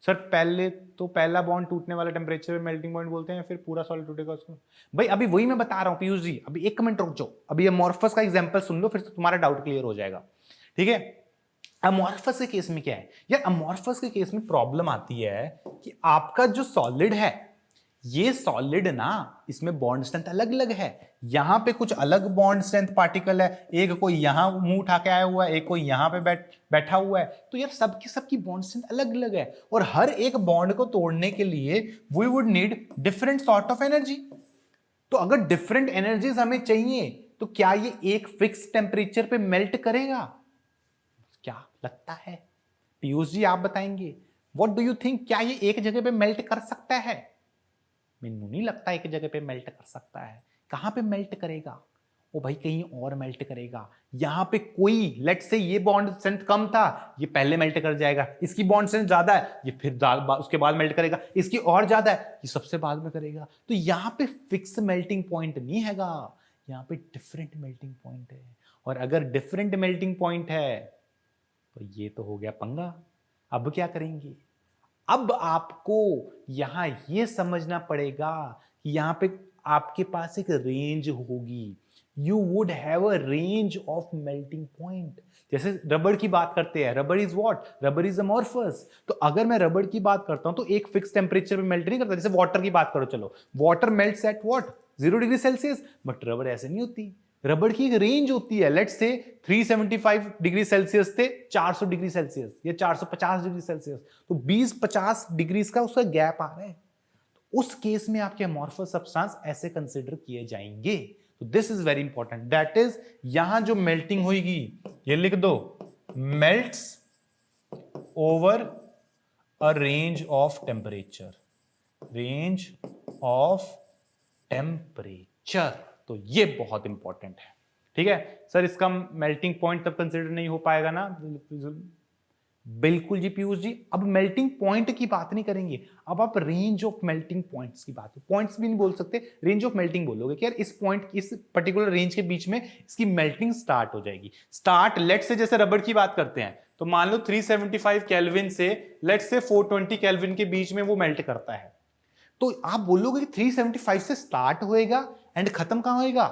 सर पहले तो पहला बॉन्ड टूटने वाला टेम्परेचर मेल्टिंग पॉइंट बोलते हैं, फिर पूरा सॉलिड टूटेगा उसको। भाई अभी वही मैं बता रहा हूं पीयूष जी, अभी एक मिनट रुक जाओ, अभी अमॉर्फस का एग्जांपल सुन लो फिर तुम्हारा डाउट क्लियर हो जाएगा। ठीक है, अमॉर्फस के केस में क्या है यार, अमॉर्फस के केस में प्रॉब्लम आती है कि आपका जो सॉलिड है ये सॉलिड ना, इसमें बॉन्ड स्ट्रेंथ अलग अलग है। यहां पे कुछ अलग बॉन्ड स्ट्रेंथ पार्टिकल है, एक कोई यहां मुंह उठा के आया हुआ है, एक कोई यहां पे बैठा हुआ है। तो यार सबकी बॉन्ड स्ट्रेंथ अलग अलग है और हर एक बॉन्ड को तोड़ने के लिए we would need different sort of energy. तो अगर डिफरेंट एनर्जीज हमें चाहिए तो क्या ये एक फिक्स टेम्परेचर पे मेल्ट करेगा, क्या लगता है पीयूष जी आप बताएंगे, व्हाट डू यू थिंक, क्या ये एक जगह पे मेल्ट कर सकता है? मैनू नहीं लगता एक जगह पे मेल्ट कर सकता है। कहां पे मेल्ट करेगा, ओ भाई कहीं और मेल्ट करेगा। यहां पे कोई लेट्स से ये बॉन्ड स्ट्रेंथ कम था, ये पहले मेल्ट कर जाएगा। इसकी बॉन्ड स्ट्रेंथ ज्यादा है, ये फिर उसके बाद मेल्ट करेगा। इसकी और ज्यादा है, ये सबसे बाद में करेगा। तो यहां पे फिक्स मेल्टिंग पॉइंट नहीं हैगा, यहां पे डिफरेंट मेल्टिंग पॉइंट है। और अगर डिफरेंट मेल्टिंग पॉइंट है तो ये तो हो गया पंगा। अब क्या करेंगे, अब आपको यहां यह समझना पड़ेगा कि यहां पे आपके पास एक रेंज होगी। You would have a range of melting point. जैसे रबड़ की बात करते हैं, रबड़ इज व्हाट, रबड़ इज अमॉर्फस। तो अगर मैं रबड़ की बात करता हूं तो एक फिक्स टेम्परेचर पे मेल्ट नहीं करता। जैसे वाटर की बात करो, चलो water melts at what 0 degree Celsius, but रबड़ ऐसे नहीं होती। रबड़ की एक रेंज होती है, लेट्स से 375 डिग्री सेल्सियस से 400 डिग्री सेल्सियस या 450 डिग्री सेल्सियस, तो 20-50 डिग्री का उसका गैप आ रहा है। तो उस केस में आपके अमॉर्फस सब्सटेंस ऐसे कंसीडर किए जाएंगे। तो this is very important, that is यहां जो मेल्टिंग होगी ये लिख दो, melts over a range of temperature, range of temperature. तो ये बहुत इंपॉर्टेंट है। ठीक है सर, इसका मेल्टिंग पॉइंट तब कंसीडर नहीं हो पाएगा ना, बिल्कुल जी पीयूष जी। अब मेल्टिंग पॉइंट की बात नहीं करेंगे, अब आप रेंज ऑफ मेल्टिंग पॉइंट्स की बात, पॉइंट्स भी नहीं बोल सकते, रेंज ऑफ मेल्टिंग बोलोगे कि यार इस पॉइंट, इस पर्टिकुलर रेंज के बीच में इसकी मेल्टिंग स्टार्ट हो जाएगी। स्टार्ट लेट से, जैसे रबड़ की बात करते हैं तो मान लो 375 केल्विन से लेट से 420 केल्विन के बीच में वो मेल्ट करता है। तो आप बोलोगे कि 375 से स्टार्ट होएगा एंड खत्म कहां होएगा,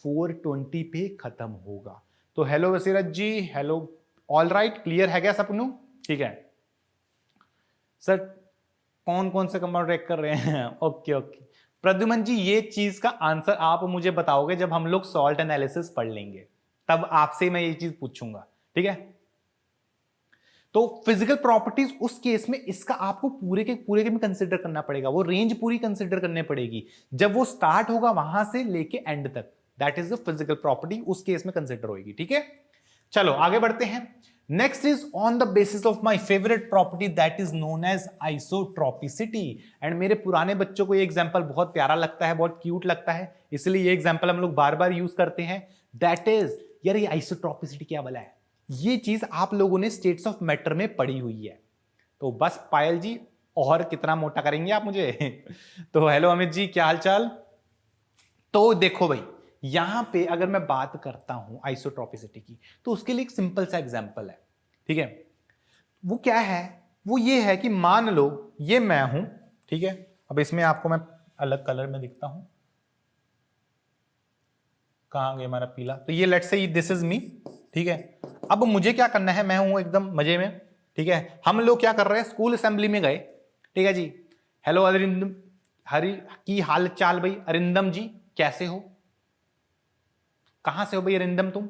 420 पे खत्म होगा। तो हेलो वसीरत जी, हेलो, ऑल राइट, क्लियर है क्या सपनू? ठीक है सर, कौन कौन से कंपाउंड रिएक्ट कर रहे हैं? ओके ओके प्रद्युमन जी, ये चीज का आंसर आप मुझे बताओगे जब हम लोग सॉल्ट एनालिसिस पढ़ लेंगे, तब आपसे मैं ये चीज पूछूंगा। ठीक है, तो फिजिकल प्रॉपर्टीज उस केस में इसका आपको पूरे के में कंसीडर करना पड़ेगा, वो रेंज पूरी कंसीडर करनी पड़ेगी जब वो स्टार्ट होगा वहां से लेके एंड तक, that is the physical property उस केस में कंसीडर होगी। ठीक है, चलो आगे बढ़ते हैं। Next is on the basis of my favourite property that is known as isotropicity. And मेरे पुराने बच्चों को ये एग्जांपल बहुत प्यारा लगता है, बहुत क्यूट लगता है, इसलिए ये एग्जांपल हम लोग बार बार यूज करते हैं। दैट इज, यार ये आइसोट्रोपिसिटी क्या बोला है, ये चीज आप लोगों ने स्टेट्स ऑफ मैटर में पढ़ी हुई है। तो बस पायल जी, और कितना मोटा करेंगे आप मुझे? तो हेलो अमित जी, क्या हाल चाल? तो देखो भाई, यहां पे अगर मैं बात करता हूं आइसोट्रोपिसिटी की, तो उसके लिए एक सिंपल सा एग्जांपल है। ठीक है, वो क्या है, वो ये है कि मान लो ये मैं हूं, ठीक है, अब इसमें आपको मैं अलग कलर में दिखता हूं, कहाँ गया हमारा पीला? तो ये let's say this is me, ठीक है। अब मुझे क्या करना है, मैं हूं एकदम मजे में, ठीक है। हम लोग क्या कर रहे हैं, स्कूल असेंबली में गए, ठीक है जी। हेलो अरिंदम, हरी की हाल चाल भाई, अरिंदम जी कैसे हो, कहां से हो भाई अरिंदम तुम?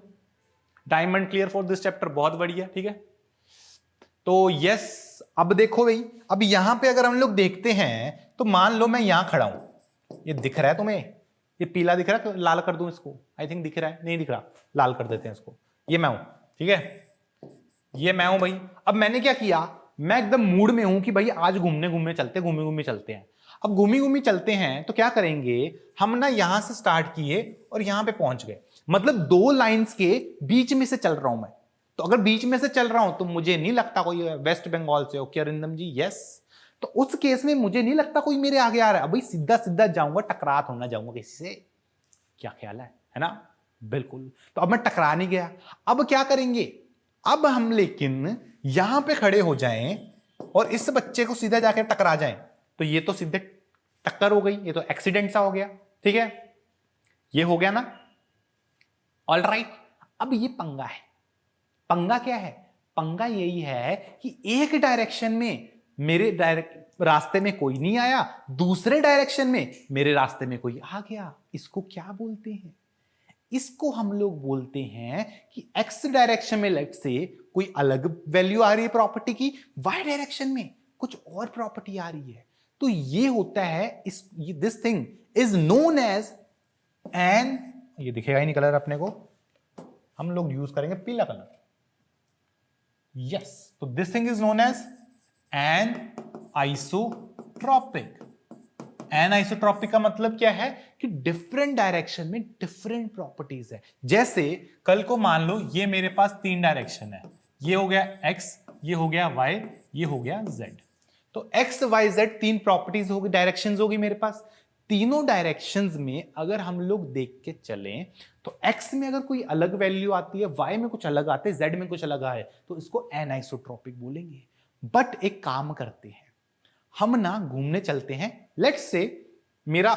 Diamond clear for this chapter, बहुत बढ़िया, ठीक है। तो यस, अब देखो भाई, अब यहां पे अगर हम लोग देखते हैं तो मान लो मैं यहां खड़ा हूं, ये दिख रहा है तुम्हें, ये पीला दिख रहा है, तो लाल कर दूं इसको, आई थिंक दिख रहा है, नहीं दिख रहा, लाल कर देते हैं इसको। ये मैं हूं, ठीक है, ये मैं हूं भाई। अब मैंने क्या किया, मैं एकदम मूड में हूं कि भाई आज घूमने घूमने चलते, घूमे घूमे चलते हैं। अब घूमी घूमी चलते हैं तो क्या करेंगे हम ना, यहां से स्टार्ट किए और यहां पे पहुंच गए, मतलब दो लाइंस के बीच में से चल रहा हूं मैं। तो अगर बीच में से चल रहा हूं तो मुझे नहीं लगता कोई वेस्ट बंगाल से, ओके अरिंदम जी, यस। तो उस केस में मुझे नहीं लगता कोई मेरे आगे आ रहा है, अभी सीधा सीधा जाऊंगा, टकरा थोड़ा जाऊंगा किसी से, क्या ख्याल है ना? बिल्कुल। तो अब मैं टकरा नहीं गया। अब क्या करेंगे, अब हम लेकिन यहां पे खड़े हो जाएं और इस बच्चे को सीधा जाकर टकरा जाएं, तो ये तो सीधे टक्कर हो गई, ये तो एक्सीडेंट सा हो गया, ठीक है, ये हो गया ना। ऑल राइट, अब ये पंगा है। पंगा क्या है? पंगा यही है कि एक डायरेक्शन में मेरे रास्ते में कोई नहीं आया, दूसरे डायरेक्शन में मेरे रास्ते में कोई आ गया। इसको क्या बोलते हैं? इसको हम लोग बोलते हैं कि एक्स डायरेक्शन में लेट से कोई अलग वैल्यू आ रही है प्रॉपर्टी की, वाई डायरेक्शन में कुछ और प्रॉपर्टी आ रही है। तो ये होता है this thing is known as an, ये दिखेगा ही नहीं कलर अपने को, हम लोग यूज करेंगे पीला कलर, यस। तो this thing is known as anisotropic. Anisotropic का मतलब क्या है कि डिफरेंट डायरेक्शन में डिफरेंट प्रॉपर्टीज है। जैसे कल को मान लो ये मेरे पास तीन डायरेक्शन है, ये हो गया एक्स, ये हो गया वाई, ये हो गया जेड। तो एक्स वाई जेड तीन प्रॉपर्टीज होगी, डायरेक्शंस होगी मेरे पास। तीनों डायरेक्शंस में अगर हम लोग देख के चलें तो एक्स में अगर कोई अलग वैल्यू आती है, वाई में कुछ अलग आते हैं, जेड में कुछ अलग आए, तो इसको एनाइसोट्रॉपिक बोलेंगे। बट एक काम करते हैं, हम ना घूमने चलते हैं, लेट्स से मेरा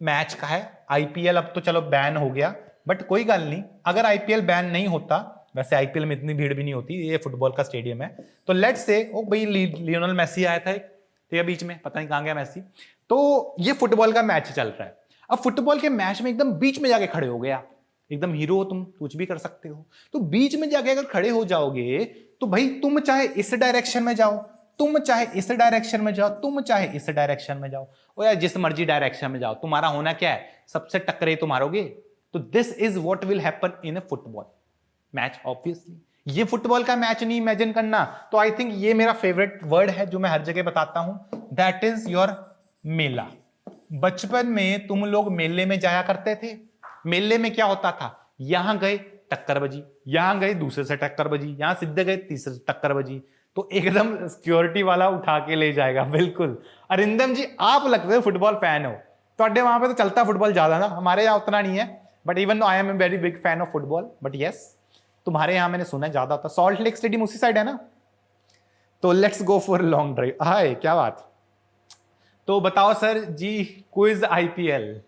मैच का है आईपीएल, अब तो चलो बैन हो गया, बट कोई गल नहीं, अगर आईपीएल बैन नहीं होता, वैसे आईपीएल में इतनी भीड़ भी नहीं होती, ये फुटबॉल का स्टेडियम है, तो लेट्स से ओ भाई लियोनेल मेसी आया था एक, ठीक है, बीच में पता नहीं कहां गया मेसी। तो ये फुटबॉल का मैच चल रहा है, अब फुटबॉल के मैच में एकदम बीच में जाके खड़े हो गए आप, एकदम हीरो हो तुम, कुछ भी कर सकते हो। तो बीच में जाके अगर खड़े हो जाओगे तो भाई तुम चाहे इस डायरेक्शन में जाओ, तुम चाहे इस डायरेक्शन में जाओ, तुम चाहे इस डायरेक्शन में जाओ, और यार जिस मर्जी डायरेक्शन में जाओ, तुम्हारा होना क्या है, सबसे टक्करे तो मारोगे। तो this is what will happen in a football match. Obviously ये फुटबॉल का मैच नहीं इमेजिन करना, तो आई थिंक ये मेरा फेवरेट वर्ड है जो मैं हर जगह बताता हूं, दैट इज योर मेला। बचपन में तुम लोग मेले में जाया करते थे, मेले में क्या होता था, यहां गए टक्कर बजी, यहां गए दूसरे से टक्कर बजी, यहां सीधे गए तीसरे से टक्कर बजी, तो एकदम सिक्योरिटी वाला उठा के ले जाएगा। बिल्कुल अरिंदम जी, आप लगते हो फुटबॉल फैन हो, तो वहां पे तो चलता फुटबॉल ज्यादा ना, हमारे यहाँ उतना नहीं है, but even I am a very big fan of football, but yes तुम्हारे यहां मैंने सुना ज्यादा होता। सॉल्ट लेक स्टेडियम उसी साइड है ना, तो let's go for long drive. Hi क्या बात। तो बताओ सर जी, क्विज आईपीएल,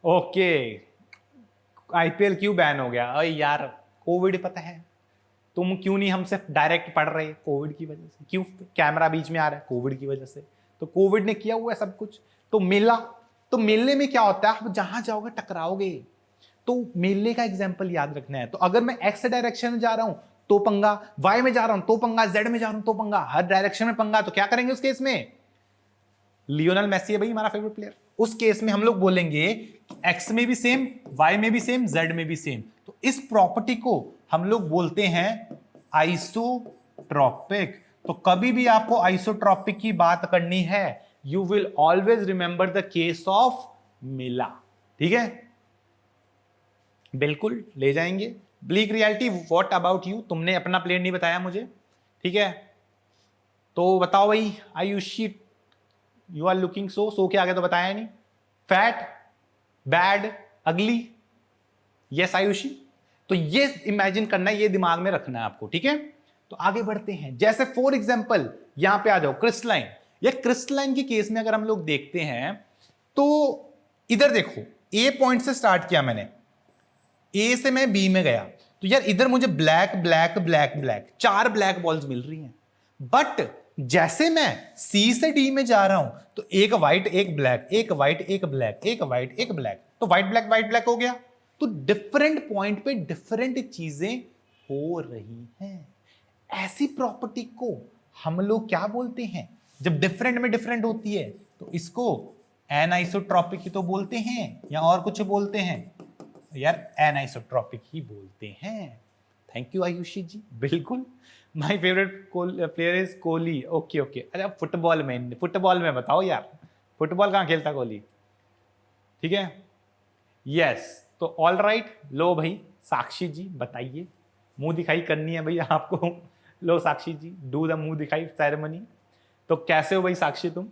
ओके आईपीएल क्यों बैन हो गया? अरे यार कोविड, पता है तुम क्यों नहीं हमसे डायरेक्ट पढ़ रहे, कोविड की वजह से। क्यों कैमरा बीच में आ रहा है? कोविड की वजह से। तो कोविड ने किया हुआ है सब कुछ। तो मेला, तो मेले में क्या होता है, आप जहां जाओगे टकराओगे। तो मेले का एग्जाम्पल याद रखना है। तो अगर मैं एक्स डायरेक्शन में जा रहा हूं तो पंगा, वाई में जा रहा हूं तो पंगा, जेड में जा रहा हूं तो पंगा, हर डायरेक्शन में पंगा। तो क्या करेंगे उस केस में? लियोनेल मेसी है भाई हमारा फेवरेट प्लेयर, उस केस में हम लोग बोलेंगे एक्स में भी सेम, वाई में भी सेम, जेड में भी सेम। तो इस प्रॉपर्टी को हम लोग बोलते हैं आइसोट्रॉपिक। तो कभी भी आपको आइसोट्रॉपिक की बात करनी है, you will always remember the case of mela, ठीक है, बिल्कुल ले जाएंगे। Bleak reality, what about you? तुमने अपना प्लेयर नहीं बताया मुझे, ठीक है, तो बताओ भाई। Ayushi, you are looking so के आगे तो बताया नहीं। Fat, bad, ugly, yes Ayushi. तो ये इमेजिन करना है, ये दिमाग में रखना है आपको, ठीक है। तो आगे बढ़ते हैं। जैसे फॉर एग्जांपल यहां पे आ जाओ, क्रिस्टलाइन। ये क्रिस्टलाइन के केस में अगर हम लोग देखते हैं तो इधर देखो, ए पॉइंट से स्टार्ट किया मैंने, ए से मैं बी में गया तो यार इधर मुझे black black black black 4 black balls मिल रही हैं, बट जैसे मैं सी से डी में जा रहा हूं तो एक व्हाइट एक ब्लैक, एक व्हाइट एक ब्लैक, एक व्हाइट एक ब्लैक, तो व्हाइट ब्लैक हो गया। तो डिफरेंट पॉइंट पे डिफरेंट चीजें हो रही हैं। ऐसी प्रॉपर्टी को हम लोग क्या बोलते हैं? जब डिफरेंट में डिफरेंट होती है तो इसको एनआइसोट्रॉपिक ही तो बोलते हैं या और कुछ बोलते हैं? यार एनआइसोट्रॉपिक ही बोलते हैं। थैंक यू आयुषी जी, बिल्कुल। My favourite player is Kohli. Okay okay, अच्छा फुटबॉल में बताओ यार, फुटबॉल कहाँ खेलता कोहली? ठीक है, यस। तो ऑल राइट, लो भाई साक्षी जी बताइए, मुंह दिखाई करनी है भाई आपको। लो साक्षी जी, डू द मुंह दिखाई सेरेमनी। तो कैसे हो भाई साक्षी तुम?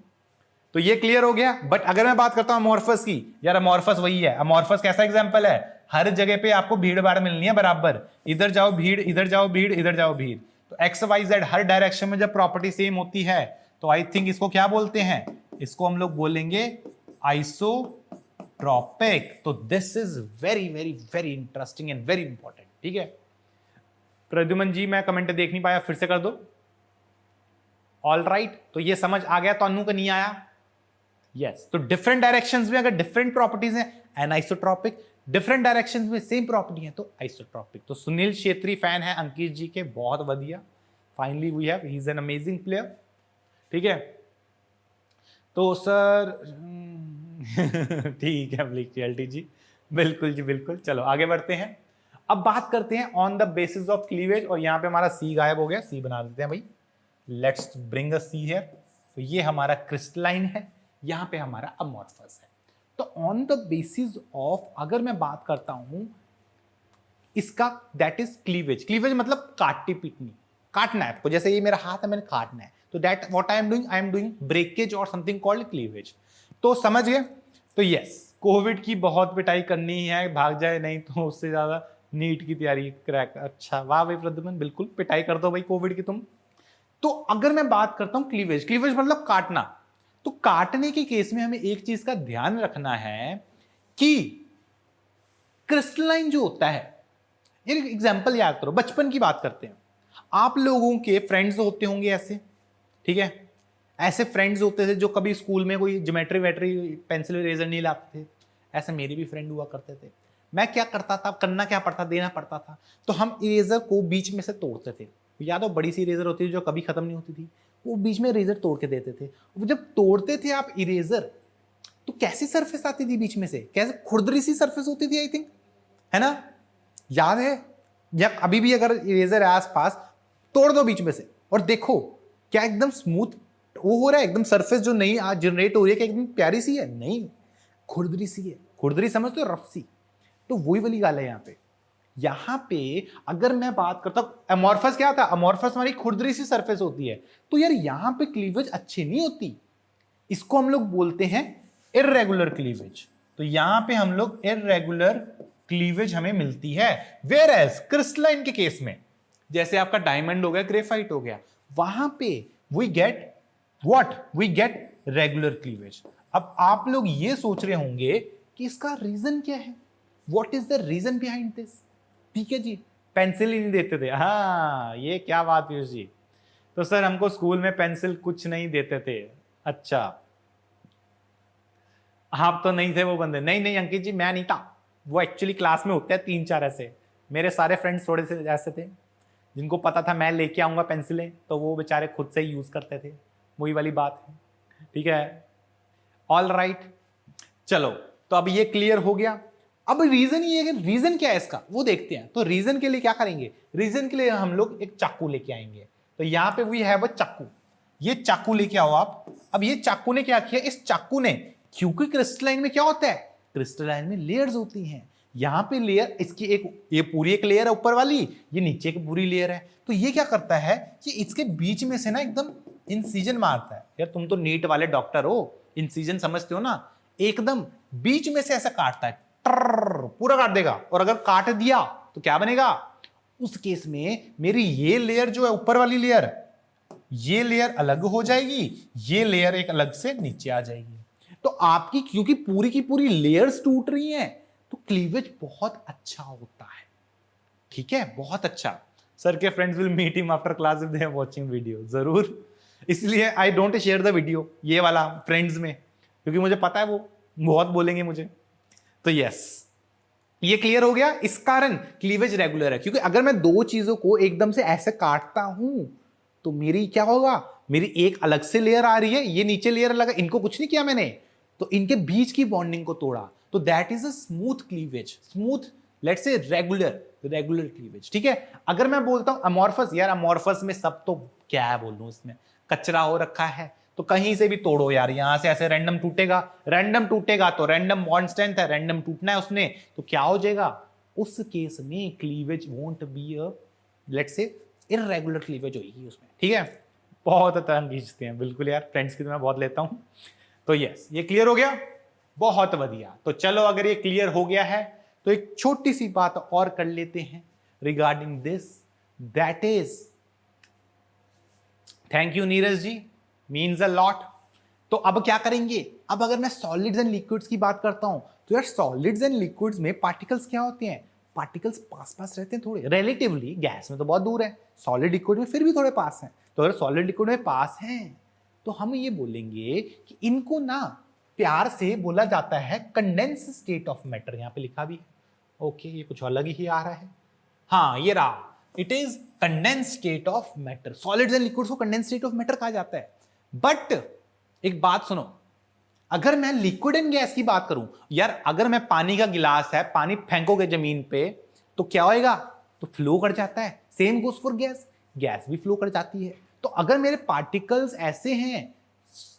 तो ये क्लियर हो गया। बट अगर मैं बात करता हूं अमॉर्फस की, यार अमॉर्फस वही है। अमॉर्फस कैसा एग्जांपल है? हर जगह पे आपको भीड़ भाड़ मिलनी है बराबर, इधर जाओ भीड़, इधर जाओ भीड़, इधर जाओ भीड़। तो एक्स वाई जेड हर डायरेक्शन में जब प्रॉपर्टी सेम होती है तो आई थिंक इसको क्या बोलते हैं? इसको हम लोग बोलेंगे आइसोट्रॉपिक। तो this is very very very interesting and very important. ठीक है प्रद्युमन जी, मैं कमेंट देख नहीं पाया, फिर से कर दो। ऑल राइट, तो ये समझ आ गया, तो अनु का नहीं आया। यस, तो डिफरेंट डायरेक्शंस में अगर डिफरेंट प्रॉपर्टीज हैं एनाइसोट्रॉपिक, डिफरेंट डायरेक्शंस में सेम प्रॉपर्टी है तो आइसोट्रॉपिक। तो सुनील छेत्री फैन है अंकित जी के, बहुत बढ़िया। Finally we have, he is an amazing player. ठीक है, तो सर ठीक है ब्लिक्चुअलिटी जी, बिल्कुल जी बिल्कुल। चलो आगे बढ़ते हैं। अब बात करते हैं on the basis of cleavage, और यहां पे हमारा सी गायब हो गया, सी बना देते हैं भाई। Let's bring a see here. तो ये हमारा क्रिस्टलाइन है, यहां पे हमारा अमॉर्फस है। तो ऑन द बेसिस ऑफ अगर मैं बात करता हूं इसका, दैट इज क्लीवेज। क्लीवेज मतलब काटनी पीटनी, काटना है आपको। जैसे ये मेरा हाथ है, मैंने काटना है, तो that what I am doing breakage और समथिंग कॉल्ड क्लीवेज। तो समझ गए? तो यस, कोविड की बहुत पिटाई करनी है, भाग जाए नहीं तो उससे ज्यादा नीट की तैयारी क्रैक। अच्छा वाह भाई प्रद्युमन, बिल्कुल पिटाई कर दो भाई कोविड की तुम। तो अगर मैं बात करता हूं क्लीवेज, क्लीवेज मतलब काटना। तो काटने के केस में हमें एक चीज का ध्यान रखना है कि क्रिस्टलाइन जो होता है, ये एग्जांपल याद करो, बचपन की बात करते हैं। आप लोगों के फ्रेंड्स होते होंगे ऐसे, ठीक है, ऐसे फ्रेंड्स होते थे जो कभी स्कूल में कोई ज्योमेट्री वेट्री पेंसिल इरेजर नहीं लाते थे। ऐसे मेरे भी फ्रेंड हुआ करते थे। मैं क्या करता था, करना क्या पड़ता, देना पड़ता था। तो हम इरेजर को बीच में से तोड़ते थे। याद हो, बड़ी सी इरेजर होती थी जो कभी खत्म नहीं होती थी, वो बीच में इरेजर तोड़ के देते थे। वो जब तोड़ते थे आप इरेजर, तो कैसी सरफेस आती थी बीच में से? कैसे खुरदरी सी सरफेस होती थी, आई थिंक, है ना? याद है? या अभी भी अगर इरेजर है आसपास, तोड़ दो बीच में से और देखो क्या एकदम स्मूथ वो हो रहा है, एकदम सरफेस जो नई आज जनरेट हो रही है, क्या एकदम प्यारी सी है? नहीं, खुरदरी सी है। खुरदरी समझते हो, रफ सी। तो वही वाली गाल है यहां पे अगर मैं बात करता हूं अमॉर्फस, क्या था? अमॉर्फस हमारी खुरदरी सी सरफेस होती है। तो यार यहां पे क्लीवेज अच्छी नहीं होती, इसको हम लोग बोलते हैं इर्रेगुलर क्लीवेज। तो यहां पे हम लोग इर्रेगुलर क्लीवेज हमें मिलती है। वेयर एज क्रिस्टलाइन के केस में, जैसे आपका डायमंड हो गया, ग्रेफाइट हो गया, वहां पे we get what? We get regular cleavage. अब आप लोग ये सोच रहे होंगे कि इसका रीजन क्या है, what is the reason behind this? ठीक है जी, पेंसिल ही नहीं देते थे। हाँ, ये क्या बात है जी? तो सर हमको स्कूल में पेंसिल कुछ नहीं देते थे। अच्छा, आप तो नहीं थे वो बंदे? नहीं नहीं अंकित जी, मैं नहीं था। वो एक्चुअली क्लास में होते हैं 3-4 ऐसे, मेरे सारे फ्रेंड्स थोड़े से ऐसे थे जिनको पता था मैं लेके आऊंगा पेंसिलें, तो वो बेचारे खुद से ही यूज करते थे। वही वाली बात है, ठीक है। ऑल राइट, चलो, तो अब ये क्लियर हो गया। अब रीजन ये है, रीजन क्या है इसका वो देखते हैं। तो रीजन के लिए क्या करेंगे? रीजन के लिए हम लोग एक चाकू लेके आएंगे। तो यहां पे वी हैव अ चाकू, ये चाकू लेके आओ आप। अब ये चाकू ने क्या किया? इस चाकू ने, क्योंकि क्रिस्टलाइन में क्या होता है, क्रिस्टलाइन में लेयर्स होती हैं। यहां पे लेयर, इसकी एक, ये पूरी एक लेयर है ऊपर वाली, ये नीचे की पूरी लेयर है। तो ये क्या करता है कि इसके बीच में से ना एकदम इंसिजन मारता है। यार तुम तो नीट वाले डॉक्टर हो, इंसिजन समझते हो ना? एकदम बीच में से ऐसा काटता है, पूरा काट देगा। और अगर काट दिया तो क्या बनेगा? उस केस में मेरी ये लेयर जो है ऊपर वाली लेयर, ये लेयर अलग हो जाएगी, ये लेयर एक अलग से नीचे आ जाएगी। तो आपकी क्योंकि पूरी की पूरी लेयर्स टूट रही हैं, तो क्लीवेज बहुत अच्छा होता है, ठीक है, बहुत अच्छा। सर के friends will meet him after class if they are watching video, जरूर। इसलिए I don't share the video ये वाला फ्रेंड्स में, क्योंकि मुझे पता है वो बहुत बोलेंगे मुझे। तो यस, ये क्लियर हो गया। इस कारण क्लीवेज रेगुलर है, क्योंकि अगर मैं दो चीजों को एकदम से ऐसे काटता हूं तो मेरी क्या होगा, मेरी एक अलग से लेयर आ रही है, ये नीचे लेयर लगा, इनको कुछ नहीं किया मैंने, तो इनके बीच की बॉन्डिंग को तोड़ा, तो that is a smooth cleavage, smooth, let's say regular cleavage, ठीक है। अगर मैं बोलता हूं अमॉर्फस, यार अमॉर्फस में सब तो क्या है बोल लूं, इसमें कचरा हो रखा है, तो कहीं से भी तोड़ो यार, यहां से ऐसे रैंडम टूटेगा तो रैंडम बॉन्ड स्ट्रेंथ है, रैंडम टूटना है उसने, तो क्या हो जाएगा, उस केस में cleavage won't be a, let's say irregular cleavage होगी उसमें, ठीक है। बहुत तंग खींचते हैं, बिल्कुल यार, फ्रेंड्स की तो मैं बहुत लेता हूं। तो यस, ये क्लियर हो गया, बहुत बढ़िया। तो चलो, अगर ये क्लियर हो गया है तो एक छोटी सी बात और कर लेते हैं regarding this, that is, thank you Neeraj ji, means a lot. तो अब क्या करेंगे, अब अगर मैं सॉलिड्स एंड लिक्विड्स की बात करता हूं, तो यार सॉलिड्स एंड लिक्विड्स में पार्टिकल्स क्या होते हैं, पार्टिकल्स पास पास रहते हैं थोड़े, रिलेटिवली, गैस में तो बहुत दूर है, सॉलिड लिक्विड में फिर भी थोड़े पास हैं। तो अगर सॉलिड लिक्विड में पास हैं तो हम ये बोलेंगे कि इनको ना प्यार से बोला जाता है कंडेंस स्टेट ऑफ मैटर, यहां पे लिखा भी है, ओके, ये कुछ अलग ही आ रहा है, हाँ ये रहा, it is condense state of matter. Solids and liquids को कंडेंस स्टेट ऑफ मैटर कहा जाता है। बट एक बात सुनो, अगर मैं लिक्विड एंड गैस की बात करूं, यार अगर मैं पानी का गिलास है, पानी फेंकोगे जमीन पे तो क्या होएगा, तो फ्लो कर जाता है, same goes for gas, gas भी फ्लो कर जाती है। तो अगर मेरे पार्टिकल्स ऐसे हैं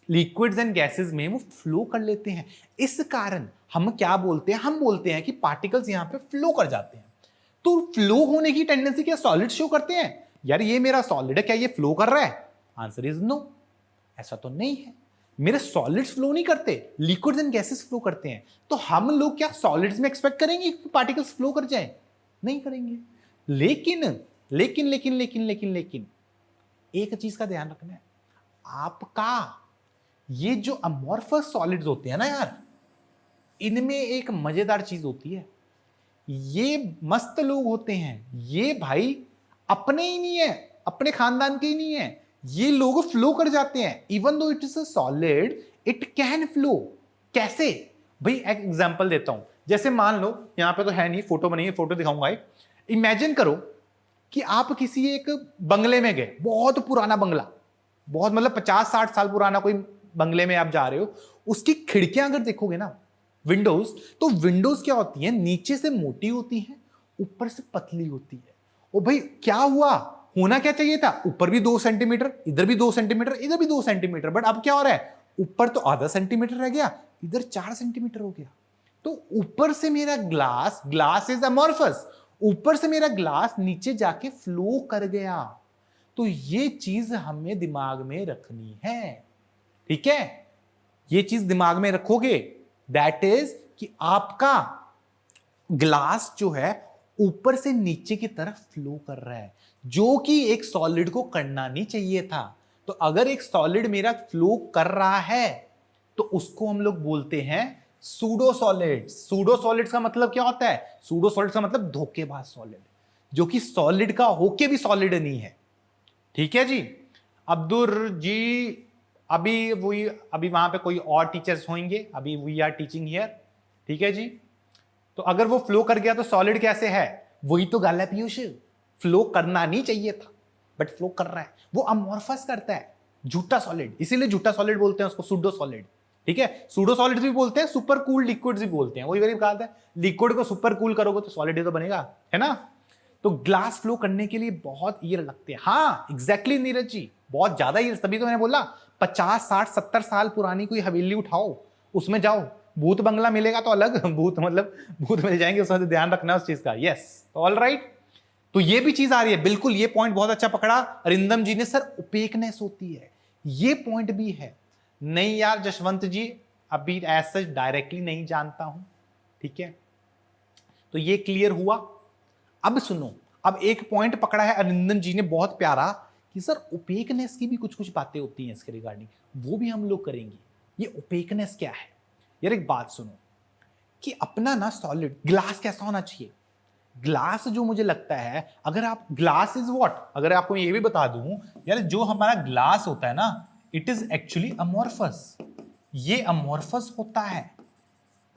लिक्विड्स एंड गैसेस में, वो फ्लो कर लेते हैं, इस कारण हम क्या बोलते हैं, हम बोलते हैं कि पार्टिकल्स यहां पे फ्लो कर जाते हैं। तो फ्लो होने की टेंडेंसी क्या सॉलिड शो करते हैं, यार ये मेरा सॉलिड है, क्या ये फ्लो कर रहा है, आंसर इज नो, ऐसा तो नहीं है, मेरे सॉलिड्स फ्लो नहीं करते, लिक्विड्स एंड गैसेस फ्लो करते हैं। तो हम लोग क्या सॉलिड्स में एक्सपेक्ट करेंगे कि पार्टिकल्स फ्लो कर जाएं, नहीं करेंगे। लेकिन लेकिन लेकिन लेकिन लेकिन लेकिन एक चीज का ध्यान रखना है, आपका ये जो अमॉर्फस सॉलिड्स होते हैं ना यार, इनमें एक मजेदार चीज होती है, ये मस्त लोग होते हैं, ये भाई अपने ही नहीं है, अपने खानदान के ही नहीं है, ये लोग फ्लो कर जाते हैं, इवन दो it is a solid it can flow. कैसे भाई, एक एग्जांपल देता हूं, जैसे मान लो, यहां पे तो है नहीं, फोटो बनी है, फोटो दिखाऊंगा। इमेजिन करो कि आप किसी एक बंगले में गए, बहुत पुराना बंगला, बहुत मतलब 50-60 साल पुराना कोई बंगले में आप जा रहे हो, उसकी खिड़कियां अगर देखोगे ना, विंडोज, तो विंडोज क्या होती हैं, नीचे से मोटी होती हैं, ऊपर से पतली होती है। ओ भाई क्या हुआ, होना क्या चाहिए था, ऊपर भी 2 सेंटीमीटर, इधर भी 2 सेंटीमीटर, इधर भी 2 सेंटीमीटर, बट अब क्या हो रहा है, ऊपर तो आधा सेंटीमीटर रह गया, इधर 4 सेंटीमीटर हो गया। तो ऊपर से मेरा ग्लास इज अमॉर्फस, ऊपर से मेरा ग्लास नीचे जाके फ्लो कर गया। तो ये चीज हमें दिमाग में रखनी है, ठीक है, ये चीज दिमाग में रखोगे, दैट इज कि आपका ग्लास जो है ऊपर से नीचे की तरफ फ्लो कर रहा है, जो कि एक सॉलिड को करना नहीं चाहिए था। तो अगर एक सॉलिड मेरा फ्लो कर रहा है तो उसको हम लोग बोलते हैं सूडो सॉलिड्स। सूडो सॉलिड्स का मतलब क्या होता है, सूडो सॉलिड्स का मतलब धोखेबाज सॉलिड, जो कि सॉलिड का होके भी सॉलिड नहीं है, ठीक है जी। अब्दुल जी, अभी वहां पे कोई और टीचर्स होंगे, अभी वी आर टीचिंग हियर, ठीक है जी। तो अगर वो फ्लो कर गया तो सॉलिड कैसे है, वही तो गल है पीयूष, फ्लो करना नहीं चाहिए था बट फ्लो कर रहा है, वो अमॉर्फस करता है, झूठा सॉलिड, इसीलिए झूठा सॉलिड बोलते हैं उसको, सूडो सॉलिड, ठीक है। सूडो सॉलिड भी बोलते हैं, सुपर कूल लिक्विड्स भी बोलते हैं, वही कहा था, लिक्विड को सुपर कूल करोगे तो सॉलिड ही तो बनेगा, है ना। तो ग्लास फ्लो करने के लिए बहुत ईयर लगते हैं, हाँ एग्जैक्टली नीरज जी, बहुत ज्यादा ईयर, तभी तो मैंने बोला 50, 60, 70 साल पुरानी कोई हवेली उठाओ, उसमें जाओ, भूत बंगला मिलेगा तो अलग, भूत मतलब भूत मिल जाएंगे, उसमें ध्यान रखना उस चीज का, यस, ऑल राइट। तो ये भी चीज आ रही है, बिल्कुल ये पॉइंट बहुत अच्छा पकड़ा अरिंदम जी ने, सर ओपेकनेस होती है, ये पॉइंट भी है। नहीं यार जशवंत जी, अभी ऐसा डायरेक्टली नहीं जानता हूं, ठीक है, तो ये क्लियर हुआ। अब सुनो, अब एक पॉइंट पकड़ा है अरिंदम जी ने बहुत प्यारा, कि सर ओपेकनेस की भी कुछ कुछ बातें होती हैं इसके रिगार्डिंग, वो भी हम लोग करेंगे। ये ओपेकनेस क्या है यार, एक बात सुनो, कि अपना ना सॉलिड ग्लास कैसा होना चाहिए। ग्लास जो मुझे लगता है, अगर आप ग्लास इज व्हाट, अगर आपको ये भी बता दूं यार, जो हमारा ग्लास होता है ना, इट इज एक्चुअली अमोर्फस, ये अमोर्फस होता है।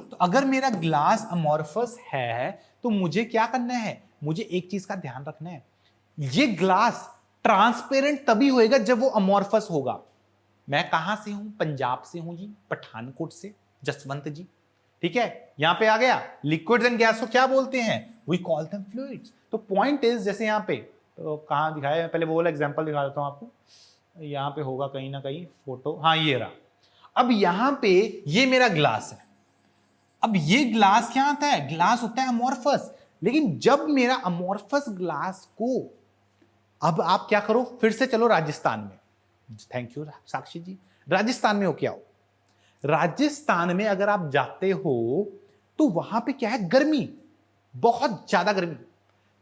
तो अगर मेरा ग्लास अमोर्फस है तो मुझे क्या करना है, मुझे एक चीज का ध्यान रखना है, ये ग्लास ट्रांसपेरेंट तभी होएगा जब वो अमोर्फस होगा। मैं कहां से हूं, पंजाब से हूं जी, पठानकोट से, जसवंत जी, ठीक है। यहां पे आ गया लिक्विड्स एंड गैस को क्या बोलते हैं, वी कॉल देम फ्लूइड्स। तो पॉइंट इज, जैसे यहां पे तो कहां दिखाया, पहले वो वाला एग्जांपल दिखा देता हूं आपको, यहां पे होगा कहीं ना कहीं फोटो, हाँ ये रहा। अब यहां पे ये मेरा ग्लास है, अब ये ग्लास क्या आता है, ग्लास होता है अमोर्फस। लेकिन जब मेरा अमोर्फस ग्लास को, अब आप क्या करो, फिर से चलो राजस्थान में, थैंक यू साक्षी जी, राजस्थान में हो क्या हो, राजस्थान में अगर आप जाते हो तो वहां पे क्या है, गर्मी, बहुत ज्यादा गर्मी।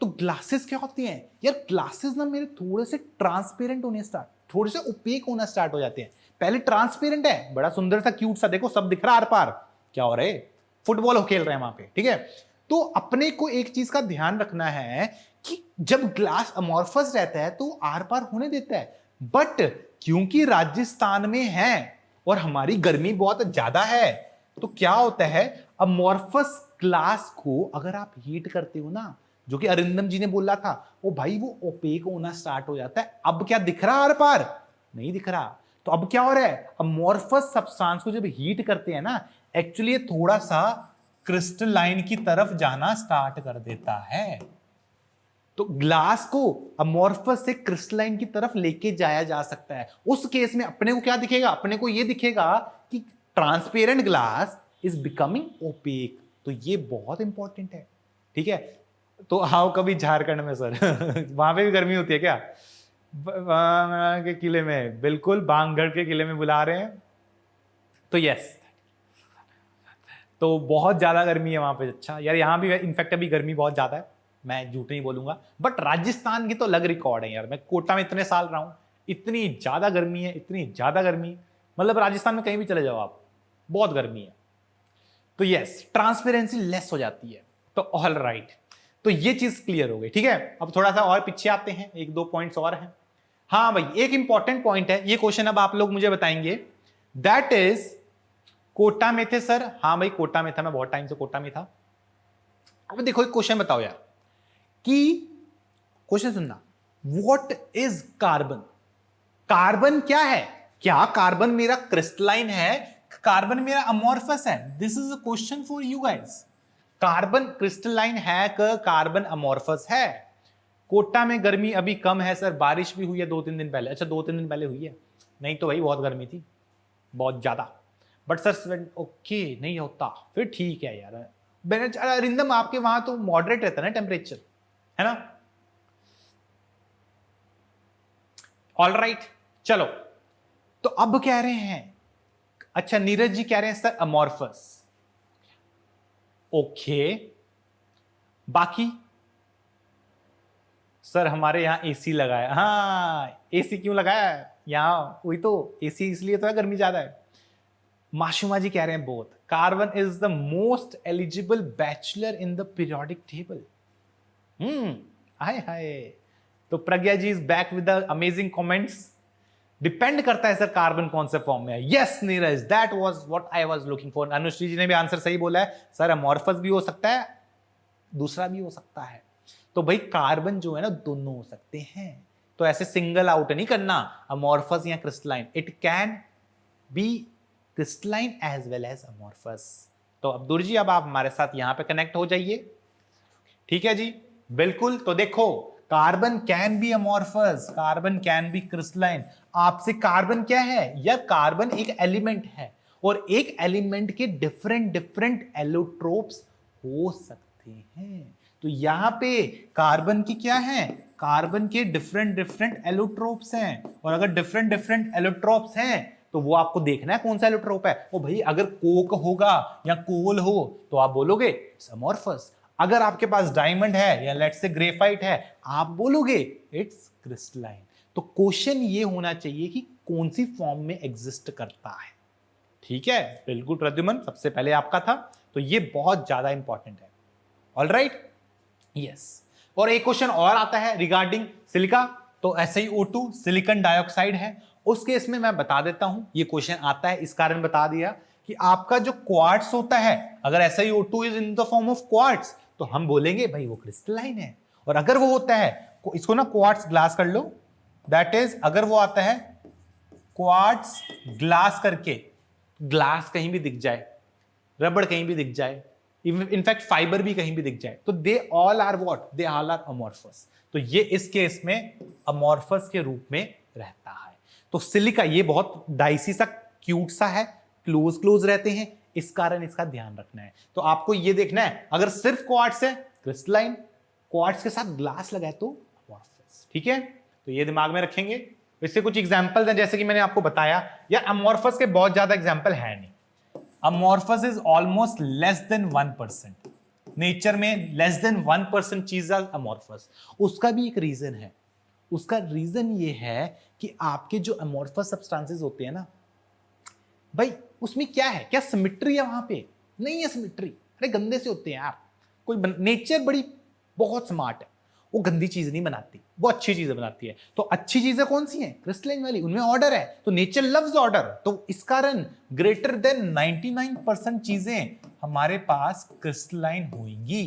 तो ग्लासेस क्या होती हैं यार, ग्लासेस ना मेरे थोड़े से ट्रांसपेरेंट होने स्टार्ट, थोड़े से ओपेक होना स्टार्ट हो जाते हैं। पहले ट्रांसपेरेंट है, बड़ा सुंदर सा क्यूट सा, देखो सब दिख रहा आर पार, क्या हो रहा है, फुटबॉल हो खेल रहे हैं वहां पे, ठीक है। तो अपने को एक चीज का ध्यान रखना है कि जब ग्लास अमोर्फस रहता है तो आर पार होने देता है, बट क्योंकि राजस्थान में है और हमारी गर्मी बहुत ज्यादा है, तो क्या होता है, अमोर्फस ग्लास को अगर आप हीट करते हो ना, जो कि अरिंदम जी ने बोला था, वो भाई वो ओपेक होना स्टार्ट हो जाता है। अब क्या दिख रहा आर पार, नहीं दिख रहा। तो अब क्या हो रहा है, अमोर्फस सब्सटेंस को जब हीट करते हैं ना, एक्चुअली थोड़ा सा क्रिस्टलाइन की तरफ जाना स्टार्ट कर देता है। तो ग्लास को अमोर्फस से क्रिस्टलाइन की तरफ लेके जाया जा सकता है। उस केस में अपने को क्या दिखेगा, अपने को यह दिखेगा कि transparent glass is becoming opaque. तो ये बहुत इंपॉर्टेंट है, ठीक है। तो आओ कभी झारखंड में सर वहां पे भी गर्मी होती है क्या, के किले में, बिल्कुल बांगगढ़ के किले में बुला रहे हैं, तो यस, तो बहुत ज्यादा गर्मी है वहां पे। अच्छा यार, यहाँ भी इनफैक्ट अभी गर्मी बहुत ज्यादा है, मैं झूठ नहीं बोलूंगा, बट राजस्थान की तो अलग रिकॉर्ड है यार। मैं कोटा में इतने साल रहा हूं, इतनी ज्यादा गर्मी है, इतनी ज्यादा गर्मी, मतलब राजस्थान में कहीं भी चले जाओ आप, बहुत गर्मी है। तो यस, ट्रांसपेरेंसी लेस हो जाती है। तो ऑल राइट, तो ये चीज क्लियर हो गई, ठीक है। अब थोड़ा सा और पीछे आते हैं, एक दो पॉइंट्स और हैं। हाँ भाई, एक इंपॉर्टेंट पॉइंट है, ये क्वेश्चन अब आप लोग मुझे बताएंगे, दैट इज, कोटा में थे सर, हाँ भाई कोटा में था, मैं बहुत टाइम से कोटा में था। अब देखो एक क्वेश्चन बताओ यार, कि क्वेश्चन सुनना, व्हाट इज कार्बन, कार्बन क्या है, क्या कार्बन मेरा क्रिस्टलाइन है, कार्बन मेरा अमोर्फस है, this is a question for you guys. Carbon crystalline है कि कार्बन अमोर्फस है। कोटा में गर्मी अभी कम है सर, बारिश भी हुई है 2-3 दिन पहले, अच्छा 2-3 दिन पहले हुई है, नहीं तो भाई बहुत गर्मी थी, बहुत ज्यादा। बट सर ओके नहीं होता, फिर ठीक है यार। अरिंदम आपके वहां तो मॉडरेट रहता है ना टेम्परेचर, है ना। ऑल राइट, चलो, तो अब कह रहे हैं, अच्छा नीरज जी कह रहे हैं सर अमोर्फस, ओके, बाकी सर हमारे यहां एसी लगाया, हाँ एसी क्यों लगाया है यहां, वही तो एसी इसलिए तो है, गर्मी ज्यादा है। माशुमा जी कह रहे हैं both, carbon is the most eligible bachelor in the periodic table. Hi hi, तो Pragya ji is back with the amazing comments. Depend करता है सर कार्बन कौन से फॉर्म में है। Yes Neeraj, that was what I was looking for. Anushree ji ने भी answer सही बोला है सर, अमोर्फस भी हो सकता है, दूसरा भी हो सकता है। तो भाई कार्बन जो है ना, दोनों हो सकते हैं, तो ऐसे सिंगल आउट नहीं करना अमोर्फस या crystalline, it can be crystalline as well as amorphous. तो अब्दुल जी अब आप हमारे साथ यहां पे कनेक्ट हो जाइए, ठीक है जी, बिल्कुल। तो देखो, carbon can be amorphous, carbon can be crystalline. आपसे कार्बन क्या है यार, कार्बन एक एलिमेंट है, और एक एलिमेंट के डिफरेंट डिफरेंट एलोट्रोप्स हो सकते हैं। तो यहां पे कार्बन की क्या है, कार्बन के डिफरेंट डिफरेंट एलोट्रोप्स हैं, और अगर डिफरेंट डिफरेंट एलोट्रोप्स हैं तो वो आपको देखना है कौन सा एलोट्रोप है। ओ भाई, अगर कोक होगा या कोल हो तो आप बोलोगे इट्स अमोर्फस, अगर आपके पास डायमंड है या लेट्स से ग्रेफाइट है, आप बोलोगे इट्स क्रिस्टलाइन। तो क्वेश्चन ये होना चाहिए कि कौन सी फॉर्म में एग्जिस्ट करता है, ठीक है, बिल्कुल प्रद्युमन, सबसे पहले आपका था, तो ये बहुत ज्यादा इंपॉर्टेंट है। All right, yes. और एक क्वेश्चन और आता है रिगार्डिंग सिलिका, तो SiO2 सिलिकॉन डाइऑक्साइड है, उस केस में मैं बता देता हूं, ये क्वेश्चन आता है इस कारण बता दिया कि आपका जो क्वार्ट्स होता है, अगर SiO2 is in the form of quartz, तो हम बोलेंगे भाई वो क्रिस्टलाइन है। और अगर वो होता है, इसको ना क्वार्ट्स ग्लास कर लो, दैट इज अगर वो आता है क्वार्ट्स ग्लास करके, ग्लास कहीं भी दिख जाए, रबड़ कहीं भी दिख जाए, इनफैक्ट फाइबर भी कहीं भी दिख जाए, तो they all are what, they all are amorphous. तो ये इस केस में अमॉर्फस के रूप में रहता है। तो सिलिका ये बहुत डाइसी सा, क्यूट सा है, क्लोज क्लोज रहते हैं, इस कारण इसका ध्यान रखना है। तो आपको ये देखना है, अगर सिर्फ क्वार्ट्स है क्रिस्टलाइन, क्वार्ट्स के साथ ग्लास लगाए तो अमॉर्फस। ठीक है, तो ये दिमाग में रखेंगे। इससे कुछ एग्जांपल्स हैं, जैसे कि मैंने आपको बताया, या अमॉर्फस के बहुत ज्यादा एग्जांपल है नहीं। Amorphous is almost less than 1%, nature में लेस देन 1% चीज आर अमॉर्फस। उसका भी एक रीजन है, उसका रीजन ये है कि आपके जो अमॉर्फस सब्सटेंसेस होते हैं ना भाई, उसमें क्या है, क्या सिमिट्री है वहां पे? नहीं है सिमिट्री, अरे गंदे से होते हैं यार। कोई नेचर बड़ी बहुत स्मार्ट है, वो गंदी चीज नहीं बनाती, वो अच्छी चीजें बनाती है। तो अच्छी चीजें कौन सी हैं? क्रिस्टलाइन वाली, उनमें ऑर्डर है, तो नेचर लव्स ऑर्डर। तो इस कारण ग्रेटर देन 99% चीजें हमारे पास क्रिस्टलाइन होंगी।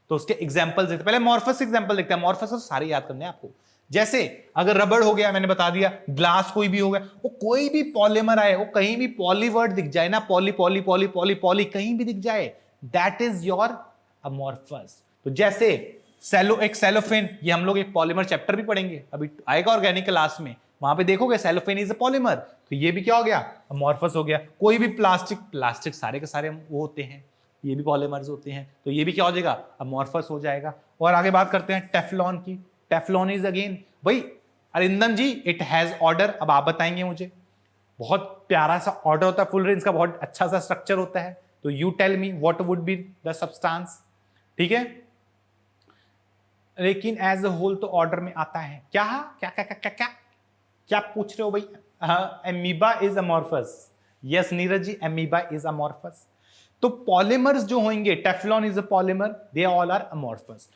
तो उसके एग्जांपल देखते, पहले अमॉर्फस एग्जांपल देखते हैं। अमॉर्फस तो सारे याद करने हैं आपको। जैसे अगर रबड़ हो गया, मैंने बता दिया, ग्लास कोई भी हो गया, वो कोई भी पॉलीमर आए, वो कहीं भी पॉली वर्ड दिख जाए ना, poly poly poly poly poly कहीं भी दिख जाए, दैट इज योर अमॉर्फस। तो जैसे एक सेलोफेन, ये हम लोग एक पॉलीमर चैप्टर भी पढ़ेंगे, अभी आएगा ऑर्गेनिक क्लास में, वहां पे देखोगे सेलोफेन इज अ पॉलीमर, तो ये भी क्या हो गया? अमॉर्फस हो गया। कोई भी प्लास्टिक सारे के सारे वो होते हैं, ये भी पॉलीमर्स होते हैं, तो ये भी क्या हो जाएगा? अमॉर्फस हो जाएगा। और आगे बात करते हैं टेफ्लॉन की। टेफ्लॉन इज अगेन भाई, अरिंदम जी इट हैज ऑर्डर, अब आप बताएंगे मुझे, बहुत प्यारा सा ऑर्डर होता है, फुल रेंज का बहुत अच्छा सा स्ट्रक्चर होता है, तो you tell me what would be the substance. ठीक है, लेकिन एज अ होल तो ऑर्डर में आता है क्या? क्या क्या क्या क्या क्या क्या पूछ रहे हो भाई? Amoeba is amorphous. Yes Neeraj ji, amoeba is amorphous. तो पॉलीमर्स जो होंगे, Teflon is a polymer, they all are amorphous.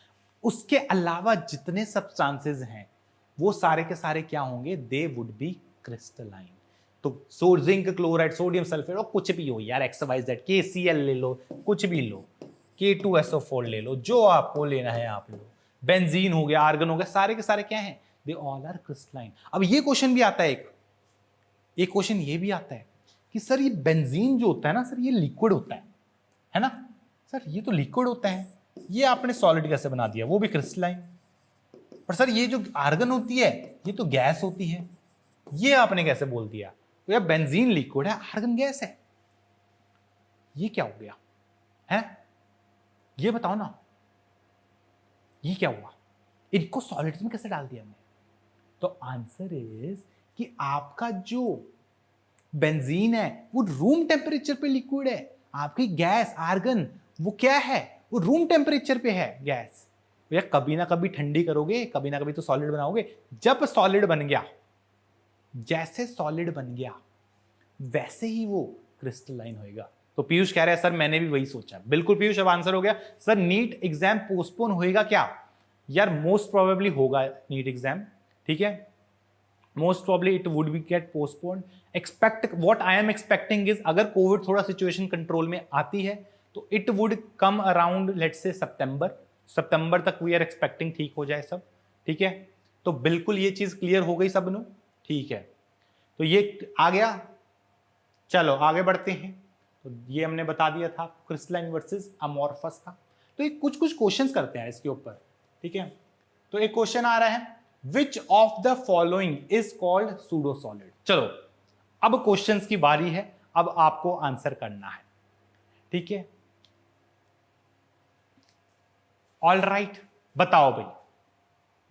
उसके अलावा जितने सब्सटेंसेस हैं वो सारे के सारे क्या होंगे? They would be crystalline. तो जिंक क्लोराइड, सोडियम सल्फेट, और कुछ भी हो यार, XYZ, KCl ले लो, कुछ भी लो, K2SO4 ले लो, जो आपको लेना है आप लो, बेंजीन हो गया, आर्गन हो गया, सारे के सारे क्या हैं? They all are crystalline. अब ये क्वेश्चन भी आता है, एक क्वेश्चन ये भी आता है कि सर ये बेंजीन जो होता है ना सर, ये लिक्विड होता है ना सर, ये तो लिक्विड होता है, ये आपने सॉलिड कैसे बना दिया, वो भी क्रिस्टलाइन। पर सर ये जो आर्गन होती है ये तो गैस होती है, ये आपने कैसे बोल दिया? तो यार बेंजीन लिक्विड है, आर्गन गैस है, ये क्या हो गया है? ये बताओ ना, ये क्या हुआ? इनको सॉलिड्स में कैसे डाल दिया हमने? तो आंसर इज कि आपका जो बेंजीन है वो रूम टेम्परेचर पे लिक्विड है, आपकी गैस आर्गन वो क्या है? वो रूम टेम्परेचर पे है गैस। तो यार कभी ना कभी ठंडी करोगे, कभी ना कभी तो सॉलिड बनाओगे। जब सॉलिड बन गया, जैसे सॉलिड बन गया वैसे ही वो क्रिस्टलाइन होएगा। तो पीयूष कह रहे हैं सर मैंने भी वही सोचा। बिल्कुल पीयूष, अब आंसर हो गया। सर नीट एग्जाम पोस्टपोन होएगा क्या? यार मोस्ट प्रोबेबली होगा नीट एग्जाम, ठीक है, most probably it would be get postponed. Expect what I am expecting is, अगर कोविड थोड़ा सिचुएशन कंट्रोल में आती है तो it would come around let's say सितंबर तक वी आर एक्सपेक्टिंग ठीक हो जाए सब, ठीक है। तो बिल्कुल ये चीज क्लियर हो गई सब नो, ठीक है। तो ये आ गया, चलो आगे बढ़ते हैं। तो ये हमने बता दिया था क्रिस्टलाइन वर्सेस अमॉर्फस का। तो ये कुछ क्वेश्चंस करते हैं इसके ऊपर, ठीक है। तो एक क्वेश्चन आ रहा है, विच of the following is called pseudo solid. चलो अब क्वेश्चंस की बारी है, अब आपको आंसर करना है, ठीक है। ऑल राइट, बताओ भाई,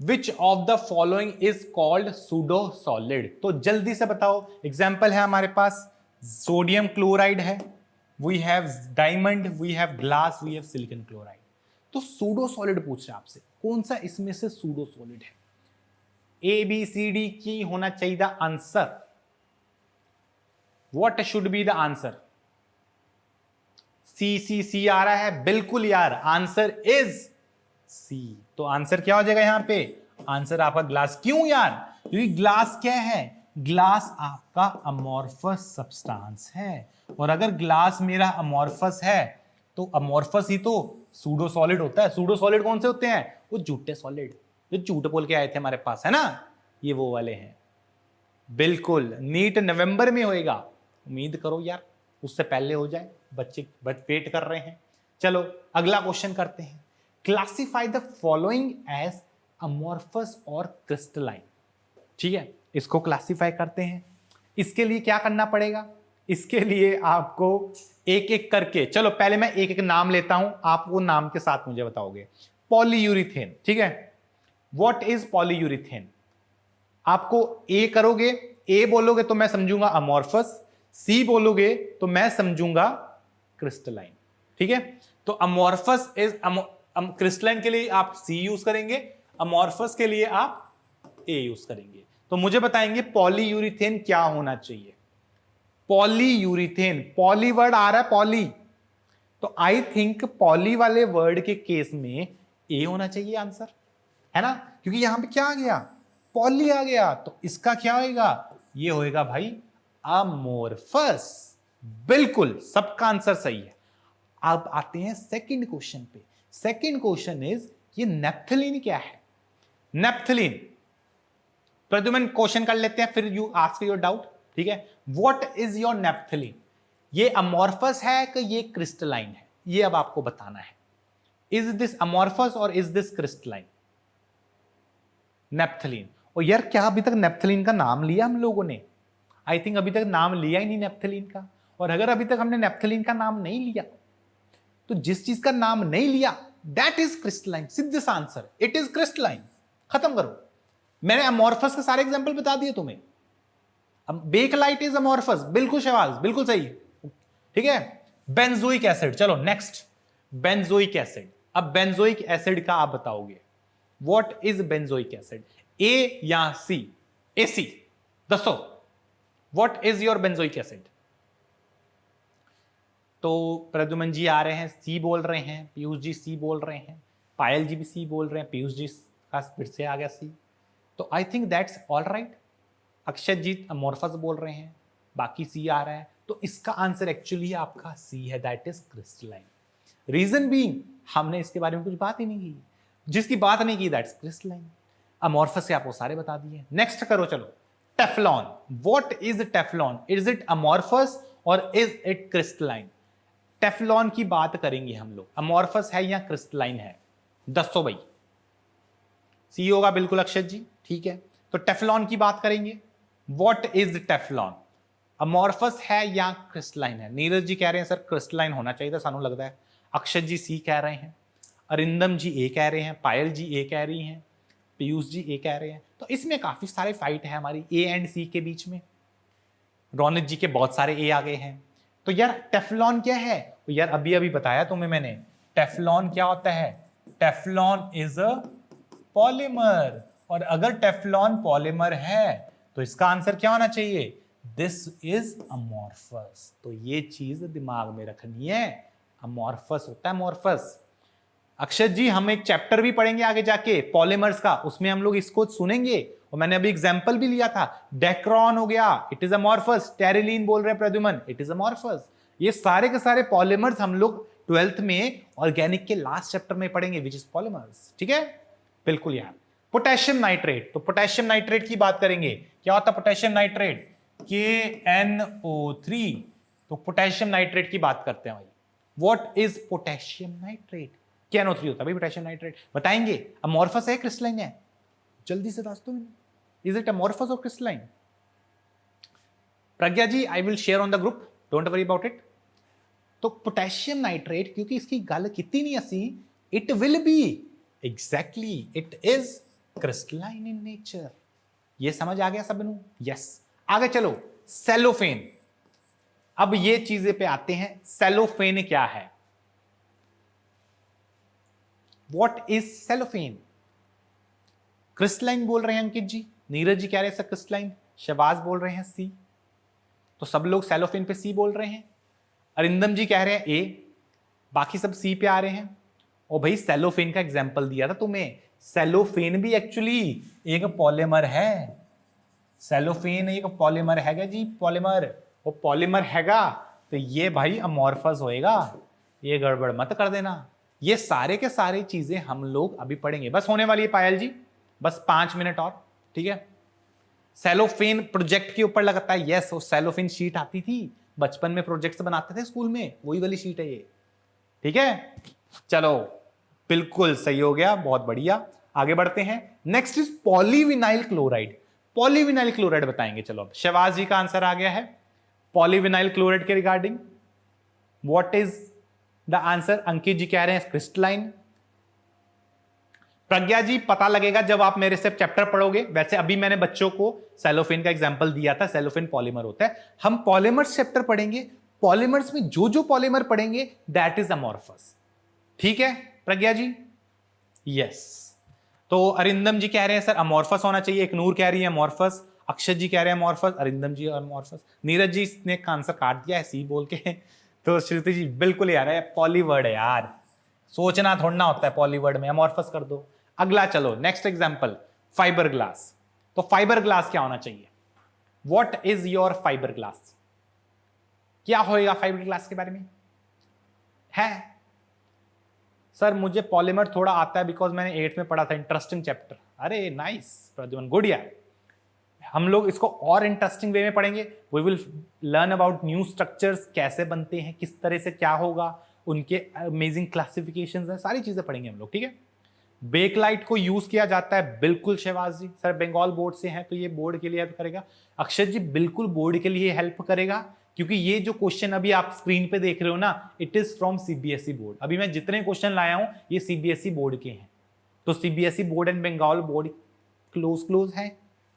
which of the following is called pseudo solid. तो जल्दी से बताओ। एग्जाम्पल है हमारे पास, सोडियम क्लोराइड है, we have diamond, we have glass, we have silicon chloride. तो सूडो सॉलिड पूछ रहा है आपसे, कौन सा इसमें से सूडो सॉलिड है? ABCD की होना चाहिए answer. What should be the answer? C आ रहा है, बिल्कुल यार, आंसर इज सी। तो आंसर क्या हो जाएगा यहां पे? आंसर आपका ग्लास। क्यों यार? क्योंकि ग्लास क्या है? ग्लास आपका अमोर्फस सब्सटेंस है, और अगर ग्लास मेरा अमोर्फस है तो अमोर्फस ही तो सूडो सॉलिड होता है। सूडो सॉलिड कौन से होते हैं? वो झूठे सॉलिड, जो झूठ बोल के आए थे हमारे पास, है ना, ये वो वाले हैं। बिल्कुल, नीट नवंबर में होएगा, उम्मीद करो यार उससे पहले हो जाए, बच्चे वेट कर रहे हैं। चलो अगला क्वेश्चन करते हैं। Classify the following as amorphous और क्रिस्टलाइन। ठीक है, इसको क्लासिफाई करते हैं। इसके लिए क्या करना पड़ेगा? इसके लिए आपको एक एक करके, चलो पहले मैं एक एक नाम लेता हूं, आप वो नाम के साथ मुझे बताओगे। पॉलीयूरिथेन, ठीक है, व्हाट इज पॉलीयूरिथेन? आपको ए करोगे, ए बोलोगे तो मैं समझूंगा अमोर्फस, सी बोलोगे तो मैं समझूंगा क्रिस्टलाइन। ठीक है, तो अमोर्फस इज क्रिस्टलाइन के लिए आप सी यूज करेंगे, अमोर्फस के लिए आप ए यूज करेंगे। तो मुझे बताएंगे पॉलीयूरिथेन क्या होना चाहिए? पॉलीयूरिथेन, पॉली वर्ड आ रहा है, पॉली, तो आई थिंक पॉली वाले वर्ड के केस में ए होना चाहिए आंसर, है ना, क्योंकि यहां पे क्या आ गया? पॉली आ गया, तो इसका क्या होएगा? ये होएगा भाई अमोर्फस। बिल्कुल, सबका आंसर सही है। अब आते हैं सेकंड क्वेश्चन पे। सेकंड क्वेश्चन इज, ये नेप्थलीन क्या है? नेप्थलीन, प्रद्युमन क्वेश्चन कर लेते हैं, फिर यू आस्क योर डाउट। ठीक है, व्हाट इज योर नेप्थलीन? ये अमोर्फस है कि ये क्रिस्टलाइन है? ये अब आपको बताना है। इज दिस अमोर्फस और इज दिस क्रिस्टलाइन? नेप्थलीन। और यार क्या अभी तक नेप्थलीन का नाम लिया हम लोगों ने? आई थिंक अभी तक नाम लिया ही नहीं नेप्थलीन का। और अगर अभी तक हमने नेप्थलीन का नाम नहीं लिया, तो जिस चीज का नाम नहीं लिया दैट इज क्रिस्टलाइन। सिद्ध आंसर, इट इज क्रिस्टलाइन। खत्म करो। मैंने अमोर्फस के सारे एग्जांपल बता दिए तुम्हें। अब बेकलाइट इज अमोर्फस, बिल्कुल शहबाज, बिल्कुल सही। ठीक है, बेंजोइक एसिड, चलो नेक्स्ट, बेंजोइक एसिड। अब बेंजोइक एसिड का आप बताओगे, व्हाट इज बेंजोइक एसिड? ए या सी? ए सी, दसो what is your benzoic acid? तो प्रद्युमन जी आ रहे हैं, सी बोल रहे हैं, पीयूष जी सी बोल रहे हैं, पायल जी भी सी बोल रहे हैं, पीयूष जी का फिर से आ गया सी। तो I think that's all right. Akshat ji amorphous बोल रहे हैं, बाकी सी आ रहा है, तो इसका आंसर एक्चुअली आपका सी है, that is crystalline. Reason being, हमने इसके बारे में कुछ बात ही नहीं की, जिसकी बात नहीं की दैट्स क्रिस्टलाइन। अमोर्फस से आपको सारे बता दिए। नेक्स्ट करो, चलो Teflon. What is Teflon? Is it amorphous और इज इट क्रिस्टलाइन? टेफ्लॉन की बात करेंगे हम लोग, अमोर्फस है या क्रिस्टलाइन है? दसो भाई। सी होगा बिल्कुल अक्षत जी, ठीक है। तो टेफ्लॉन की बात करेंगे, व्हाट इज टेफ्लॉन? अमोर्फस है या क्रिस्टलाइन है? नीरज जी कह रहे हैं सर क्रिस्टलाइन होना चाहिए था, सानू लगता है। अक्षत जी सी कह रहे हैं, अरिंदम जी ए कह रहे हैं, पायल जी ए कह रही हैं, पीयूष जी ए कह रहे हैं। तो इसमें काफी सारे फाइट है हमारी ए एंड सी के बीच में। रौनक जी के बहुत सारे ए आ गए हैं। तो यार टेफ्लॉन क्या है? तो यार अभी अभी बताया तुम्हें मैंने, टेफ्लॉन क्या होता है? Teflon is a polymer. और अगर टेफ्लॉन पॉलीमर है तो इसका आंसर क्या होना चाहिए? This is amorphous. तो ये चीज दिमाग में रखनी है, अमोर्फस होता है अमोर्फस। अक्षत जी हम एक चैप्टर भी पढ़ेंगे आगे जाके पॉलीमर्स का, उसमें हम लोग इसको सुनेंगे। और मैंने अभी एग्जांपल भी लिया था, डेक्रोन हो गया, इट इज अमोर्फस। टेरिलीन बोल रहे हैं प्रद्युमन, इट इज अमोर्फस। ये सारे के सारे पॉलीमर्स हम लोग 12th में ऑर्गेनिक के लास्ट चैप्टर में पढ़ेंगे, विच इज पॉलीमर्स। ठीक है, बिल्कुल यार। पोटेशियम नाइट्रेट, तो पोटेशियम नाइट्रेट की बात करेंगे। क्या होता है पोटेशियम नाइट्रेट? KNO3। तो पोटेशियम नाइट्रेट की बात करते हैं भाई। What is potassium nitrate? KNO3 होता है भाई पोटेशियम नाइट्रेट। बताएंगे अमोर्फस है क्रिस्टलाइन है? जल्दी से बता दो, इज इट अमोर्फस और crystalline? Pragya ji I will share on the group, don't worry about it. तो पोटेशियम नाइट्रेट, क्योंकि इसकी गल कितनी नहीं असी, it will be exactly, it is crystalline in nature. ये समझ आ गया सबनू? यस। आगे चलो, सेलोफेन। अब ये चीजें पे आते हैं, सेलोफेन क्या है? What is cellophane? क्रिस्टलाइन बोल रहे हैं अंकित जी, नीरज जी कह रहे हैं सर क्रिस्टलाइन, शहबाज बोल रहे हैं सी। तो सब लोग सेलोफेन पे सी बोल रहे हैं, अरिंदम जी कह रहे हैं ए, बाकी सब सी पे आ रहे हैं। और भाई सेलोफेन का एग्जाम्पल दिया था तुम्हें, सेलोफेन भी एक्चुअली एक पॉलीमर है, सेलोफेन एक पॉलीमर हैगा जी, पॉलीमर। वो पॉलीमर हैगा तो ये भाई अमॉर्फस होएगा, ये गड़बड़ मत कर देना। ये सारे के सारे चीजें हम लोग अभी पढ़ेंगे, बस होने वाली है पायल जी, बस 5 मिनट और, ठीक है। सेलोफेन प्रोजेक्ट के ऊपर लगता है, यस, वो सेलोफेन शीट आती थी बचपन में, प्रोजेक्ट्स बनाते थे स्कूल में, वही वाली शीट है ये, ठीक है। चलो बिल्कुल सही हो गया, बहुत बढ़िया। आगे बढ़ते हैं, next is polyvinyl chloride. Polyvinyl chloride बताएंगे। चलो अब शहबाज जी का आंसर आ गया है पॉलीविनाइल क्लोराइड के regarding. What is the answer? Ankit ji कह रहे हैं क्रिस्टलाइन। प्रज्ञा जी पता लगेगा जब आप मेरे से चैप्टर पढ़ोगे। वैसे अभी मैंने बच्चों को सेलोफेन का एग्जांपल दिया था, सेलोफेन पॉलीमर होता है। हम पॉलीमर्स चैप्टर पढ़ेंगे, पॉलीमर्स में जो जो पॉलीमर पढ़ेंगे दैट इज अमॉर्फस, ठीक है प्रज्ञा जी? यस। तो अरिंदम जी कह रहे हैं सर अमॉर्फस होना चाहिए, एक नूर कह रही है अमॉर्फस, अक्षत जी कह रहे हैं अमॉर्फस, अरिंदम जी अमॉर्फस, नीरज जी ने आंसर काट दिया है सी बोल के। तो श्रुति जी बिल्कुल यार है, पॉलीवर्ड है यार, सोचना थोड़ा ना होता है पॉलीवर्ड में, अमॉर्फस कर दो। अगला चलो नेक्स्ट एग्जांपल, फाइबर ग्लास। तो फाइबर ग्लास क्या होना चाहिए? What is your fibre glass? क्या होएगा फाइबर ग्लास के बारे में? है सर मुझे पॉलीमर थोड़ा आता है बिकॉज मैंने 8th में पढ़ा था, इंटरेस्टिंग चैप्टर। अरे नाइस प्रद्युमन, गुड यार। हम लोग इसको और इंटरेस्टिंग वे में पढ़ेंगे। We will learn about new structures, कैसे बनते हैं, किस तरह से क्या होगा, उनके अमेजिंग क्लासिफिकेशंस हैं, सारी चीजें पढ़ेंगे हम लोग, ठीक है। बेकलाइट को यूज किया जाता है, बिल्कुल शहबाज जी, सर बंगाल बोर्ड से हैं तो ये बोर्ड के लिए हेल्प करेगा। अक्षत जी बिल्कुल बोर्ड के लिए हेल्प करेगा, क्योंकि ये जो क्वेश्चन अभी आप स्क्रीन पे देख रहे हो ना, it is from CBSE board. अभी मैं जितने क्वेश्चन लाया हूं ये सीबीएसई बोर्ड के हैं, तो CBSE board and Bengal board close है,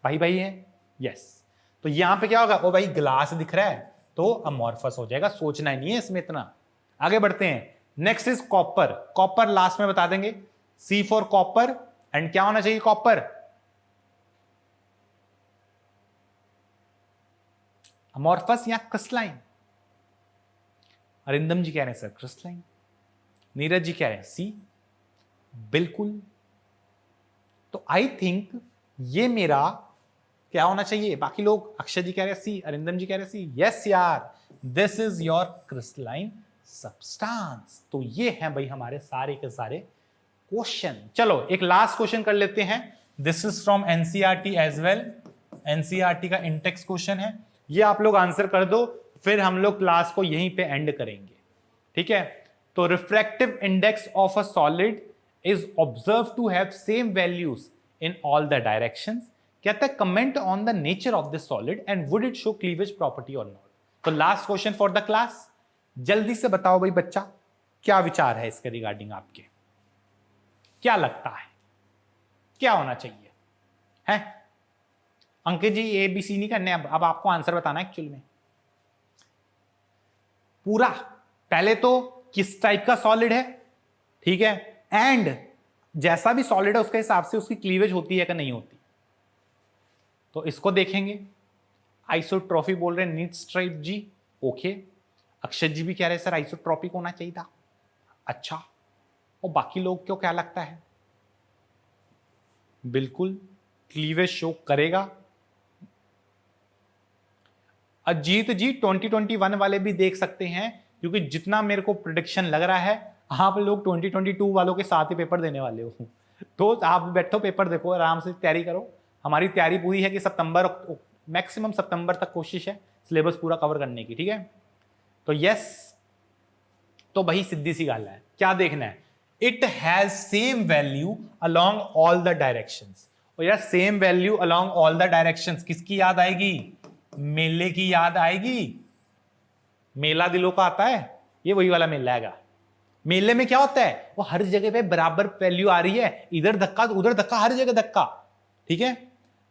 भाई भाई है, यस। तो यहां पे क्या होगा, ओ भाई ग्लास दिख रहा है तो अमॉर्फस हो जाएगा, सोचना ही नहीं है इसमें इतना। आगे बढ़ते हैं, next is copper. Copper last में बता देंगे, सी फॉर कॉपर, एंड क्या होना चाहिए कॉपर? अमॉर्फस या क्रिस्टलाइन? अरिंदम जी कह रहे हैं सर क्रिस्टलाइन, नीरज जी कह रहे हैं सी, बिल्कुल। तो आई थिंक ये मेरा क्या होना चाहिए? बाकी लोग, अक्षय जी कह रहे हैं सी, अरिंदम जी कह रहे हैं सी, यस यार, this is your crystalline substance. तो ये हैं भाई हमारे सारे के सारे क्वेश्चन। चलो एक लास्ट क्वेश्चन कर लेते हैं, this is from NCERT as well, NCERT का इंटेक्स क्वेश्चन है, ये आप लोग आंसर कर दो, फिर हम लोग क्लास को यहीं पे एंड करेंगे, ठीक है। तो refractive index of a solid is observe to have same values in all the directions. कहता है comment on the nature of this solid and would it show cleavage property और नॉट। तो last question for the class, जल्दी से बताओ भाई बच्चा, क्या विचार है इसके रिगार्डिंग आपके, क्या लगता है क्या होना चाहिए? है अंकित जी ए बी सी नहीं करने, अब आपको आंसर बताना है एक्चुअल में पूरा। पहले तो किस टाइप का सॉलिड है, ठीक है, एंड जैसा भी सॉलिड है उसके हिसाब से उसकी क्लीवेज होती है कि नहीं होती, तो इसको देखेंगे। आइसोट्रॉफी बोल रहे हैं नीट स्ट्राइप जी, ओके। अक्षत जी भी कह रहे हैं सर आइसोट्रॉपिक होना चाहिए था, अच्छा। और बाकी लोग को क्या लगता है? बिल्कुल क्लीवेज शो करेगा। अजीत जी 2021 वाले भी देख सकते हैं, क्योंकि जितना मेरे को प्रेडिक्शन लग रहा है आप लोग 2022 वालों के साथ ही पेपर देने वाले हो, तो आप बैठो पेपर देखो, आराम से तैयारी करो। हमारी तैयारी पूरी है कि सितंबर, मैक्सिमम सितंबर तक कोशिश है सिलेबस पूरा कवर करने की, ठीक है। तो यस, तो भाई सीधी सी गल है, क्या देखना है? It has same value along all the directions. और यार same value along all the directions किसकी याद आएगी? मेले की याद आएगी। मेला दिलों का आता है, ये वही वाला मेला हैगा। मेले में क्या होता है, वो हर जगह पे बराबर वैल्यू आ रही है, इधर धक्का उधर धक्का, हर जगह धक्का, ठीक है।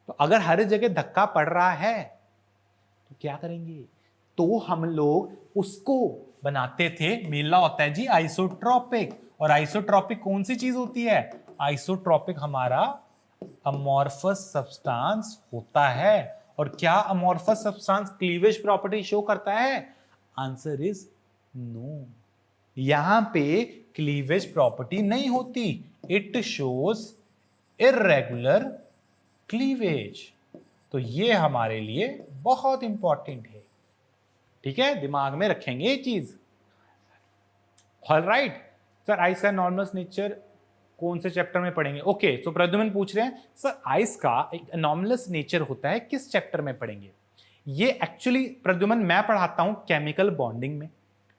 तो अगर हर जगह धक्का पड़ रहा है तो क्या करेंगे? तो हम लोग उसको बनाते थे, मेला होता है जी आइसोट्रॉपिक। और आइसोट्रॉपिक कौन सी चीज होती है? आइसोट्रॉपिक हमारा अमॉर्फस सब्सटेंस होता है। और क्या amorphous substance cleavage property show करता है? Answer is no. यहां पे क्लीवेज प्रॉपर्टी नहीं होती, इट शोज इर्रेगुलर क्लीवेज। तो ये हमारे लिए बहुत इंपॉर्टेंट है, ठीक है, दिमाग में रखेंगे ये चीज। ऑलराइट सर, आइस का नॉर्मल नेचर कौन से चैप्टर में पढ़ेंगे? ओके, तो प्रद्युमन पूछ रहे हैं सर आइस का एक एनॉर्मलस नेचर होता है, किस चैप्टर में पढ़ेंगे? ये एक्चुअली प्रद्युमन मैं पढ़ाता हूं केमिकल बॉन्डिंग में,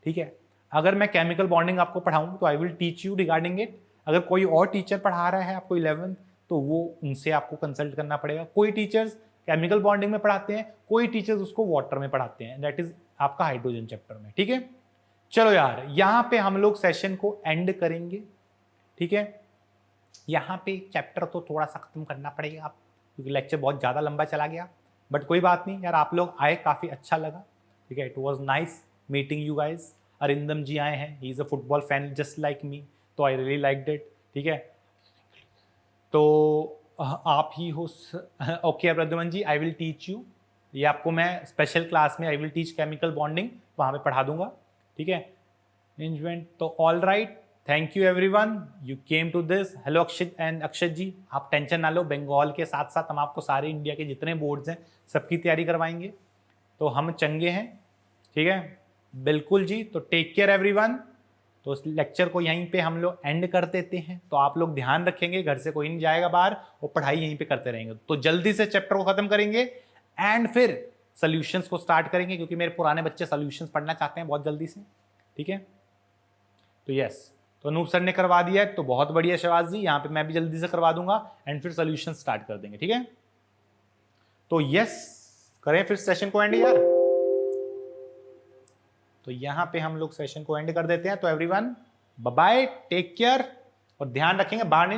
ठीक है। अगर मैं केमिकल बॉन्डिंग आपको पढ़ाऊं तो आई will teach you regarding it. अगर कोई और टीचर पढ़ा रहा है आपको 11th, तो वो उनसे आपको कंसल्ट करना पड़ेगा। कोई टीचर्स केमिकल बॉन्डिंग में पढ़ाते हैं, कोई टीचर्स उसको वाटर में पढ़ाते हैं, दैट इज आपका हाइड्रोजन चैप्टर में, ठीक है। चलो यार, यहां पे हम लोग सेशन को एंड करेंगे, ठीक है। यहाँ पे चैप्टर तो थोड़ा सा खत्म करना पड़ेगा आप, क्योंकि लेक्चर बहुत ज़्यादा लंबा चला गया, बट कोई बात नहीं यार, आप लोग आए, काफ़ी अच्छा लगा, ठीक है। It was nice meeting you guys. Arindam ji आए हैं, he is a football fan just like me, तो आई रियली लाइक्ड इट, ठीक है। तो आप ही हो okay Pradyuman ji, I will teach you, ये आपको मैं स्पेशल क्लास में I will teach chemical bonding, वहाँ पे पढ़ा दूंगा, ठीक है। अरेंजमेंट तो all right, thank you everyone, you came to this. Hello Akshit and Akshat ji, आप टेंशन ना लो, बंगाल के साथ साथ हम आपको सारे इंडिया के जितने बोर्ड्स हैं सबकी तैयारी करवाएंगे, तो हम चंगे हैं, ठीक है, बिल्कुल जी। तो टेक केयर एवरीवन। तो इस लेक्चर को यहीं पे हम लोग एंड कर देते हैं। तो आप लोग ध्यान रखेंगे, घर से कोई नहीं जाएगा बाहर, और पढ़ाई यहीं पे करते रहेंगे। तो जल्दी से चैप्टर को खत्म करेंगे एंड फिर सॉल्यूशंस को स्टार्ट करेंगे, क्योंकि मेरे पुराने बच्चे सॉल्यूशंस पढ़ना चाहते हैं बहुत जल्दी से, ठीक है। तो यस, तो अनूप सर ने करवा दिया है, तो बहुत बढ़िया शहबाज जी, यहाँ पे मैं भी जल्दी से करवा दूंगा एंड फिर सॉल्यूशन स्टार्ट कर देंगे, ठीक है। तो यस, करें फिर सेशन को एंड यार। तो यहाँ पे हम लोग सेशन को एंड कर देते हैं। तो everyone bye bye, take care, और ध्यान रखेंगे बाहर नहीं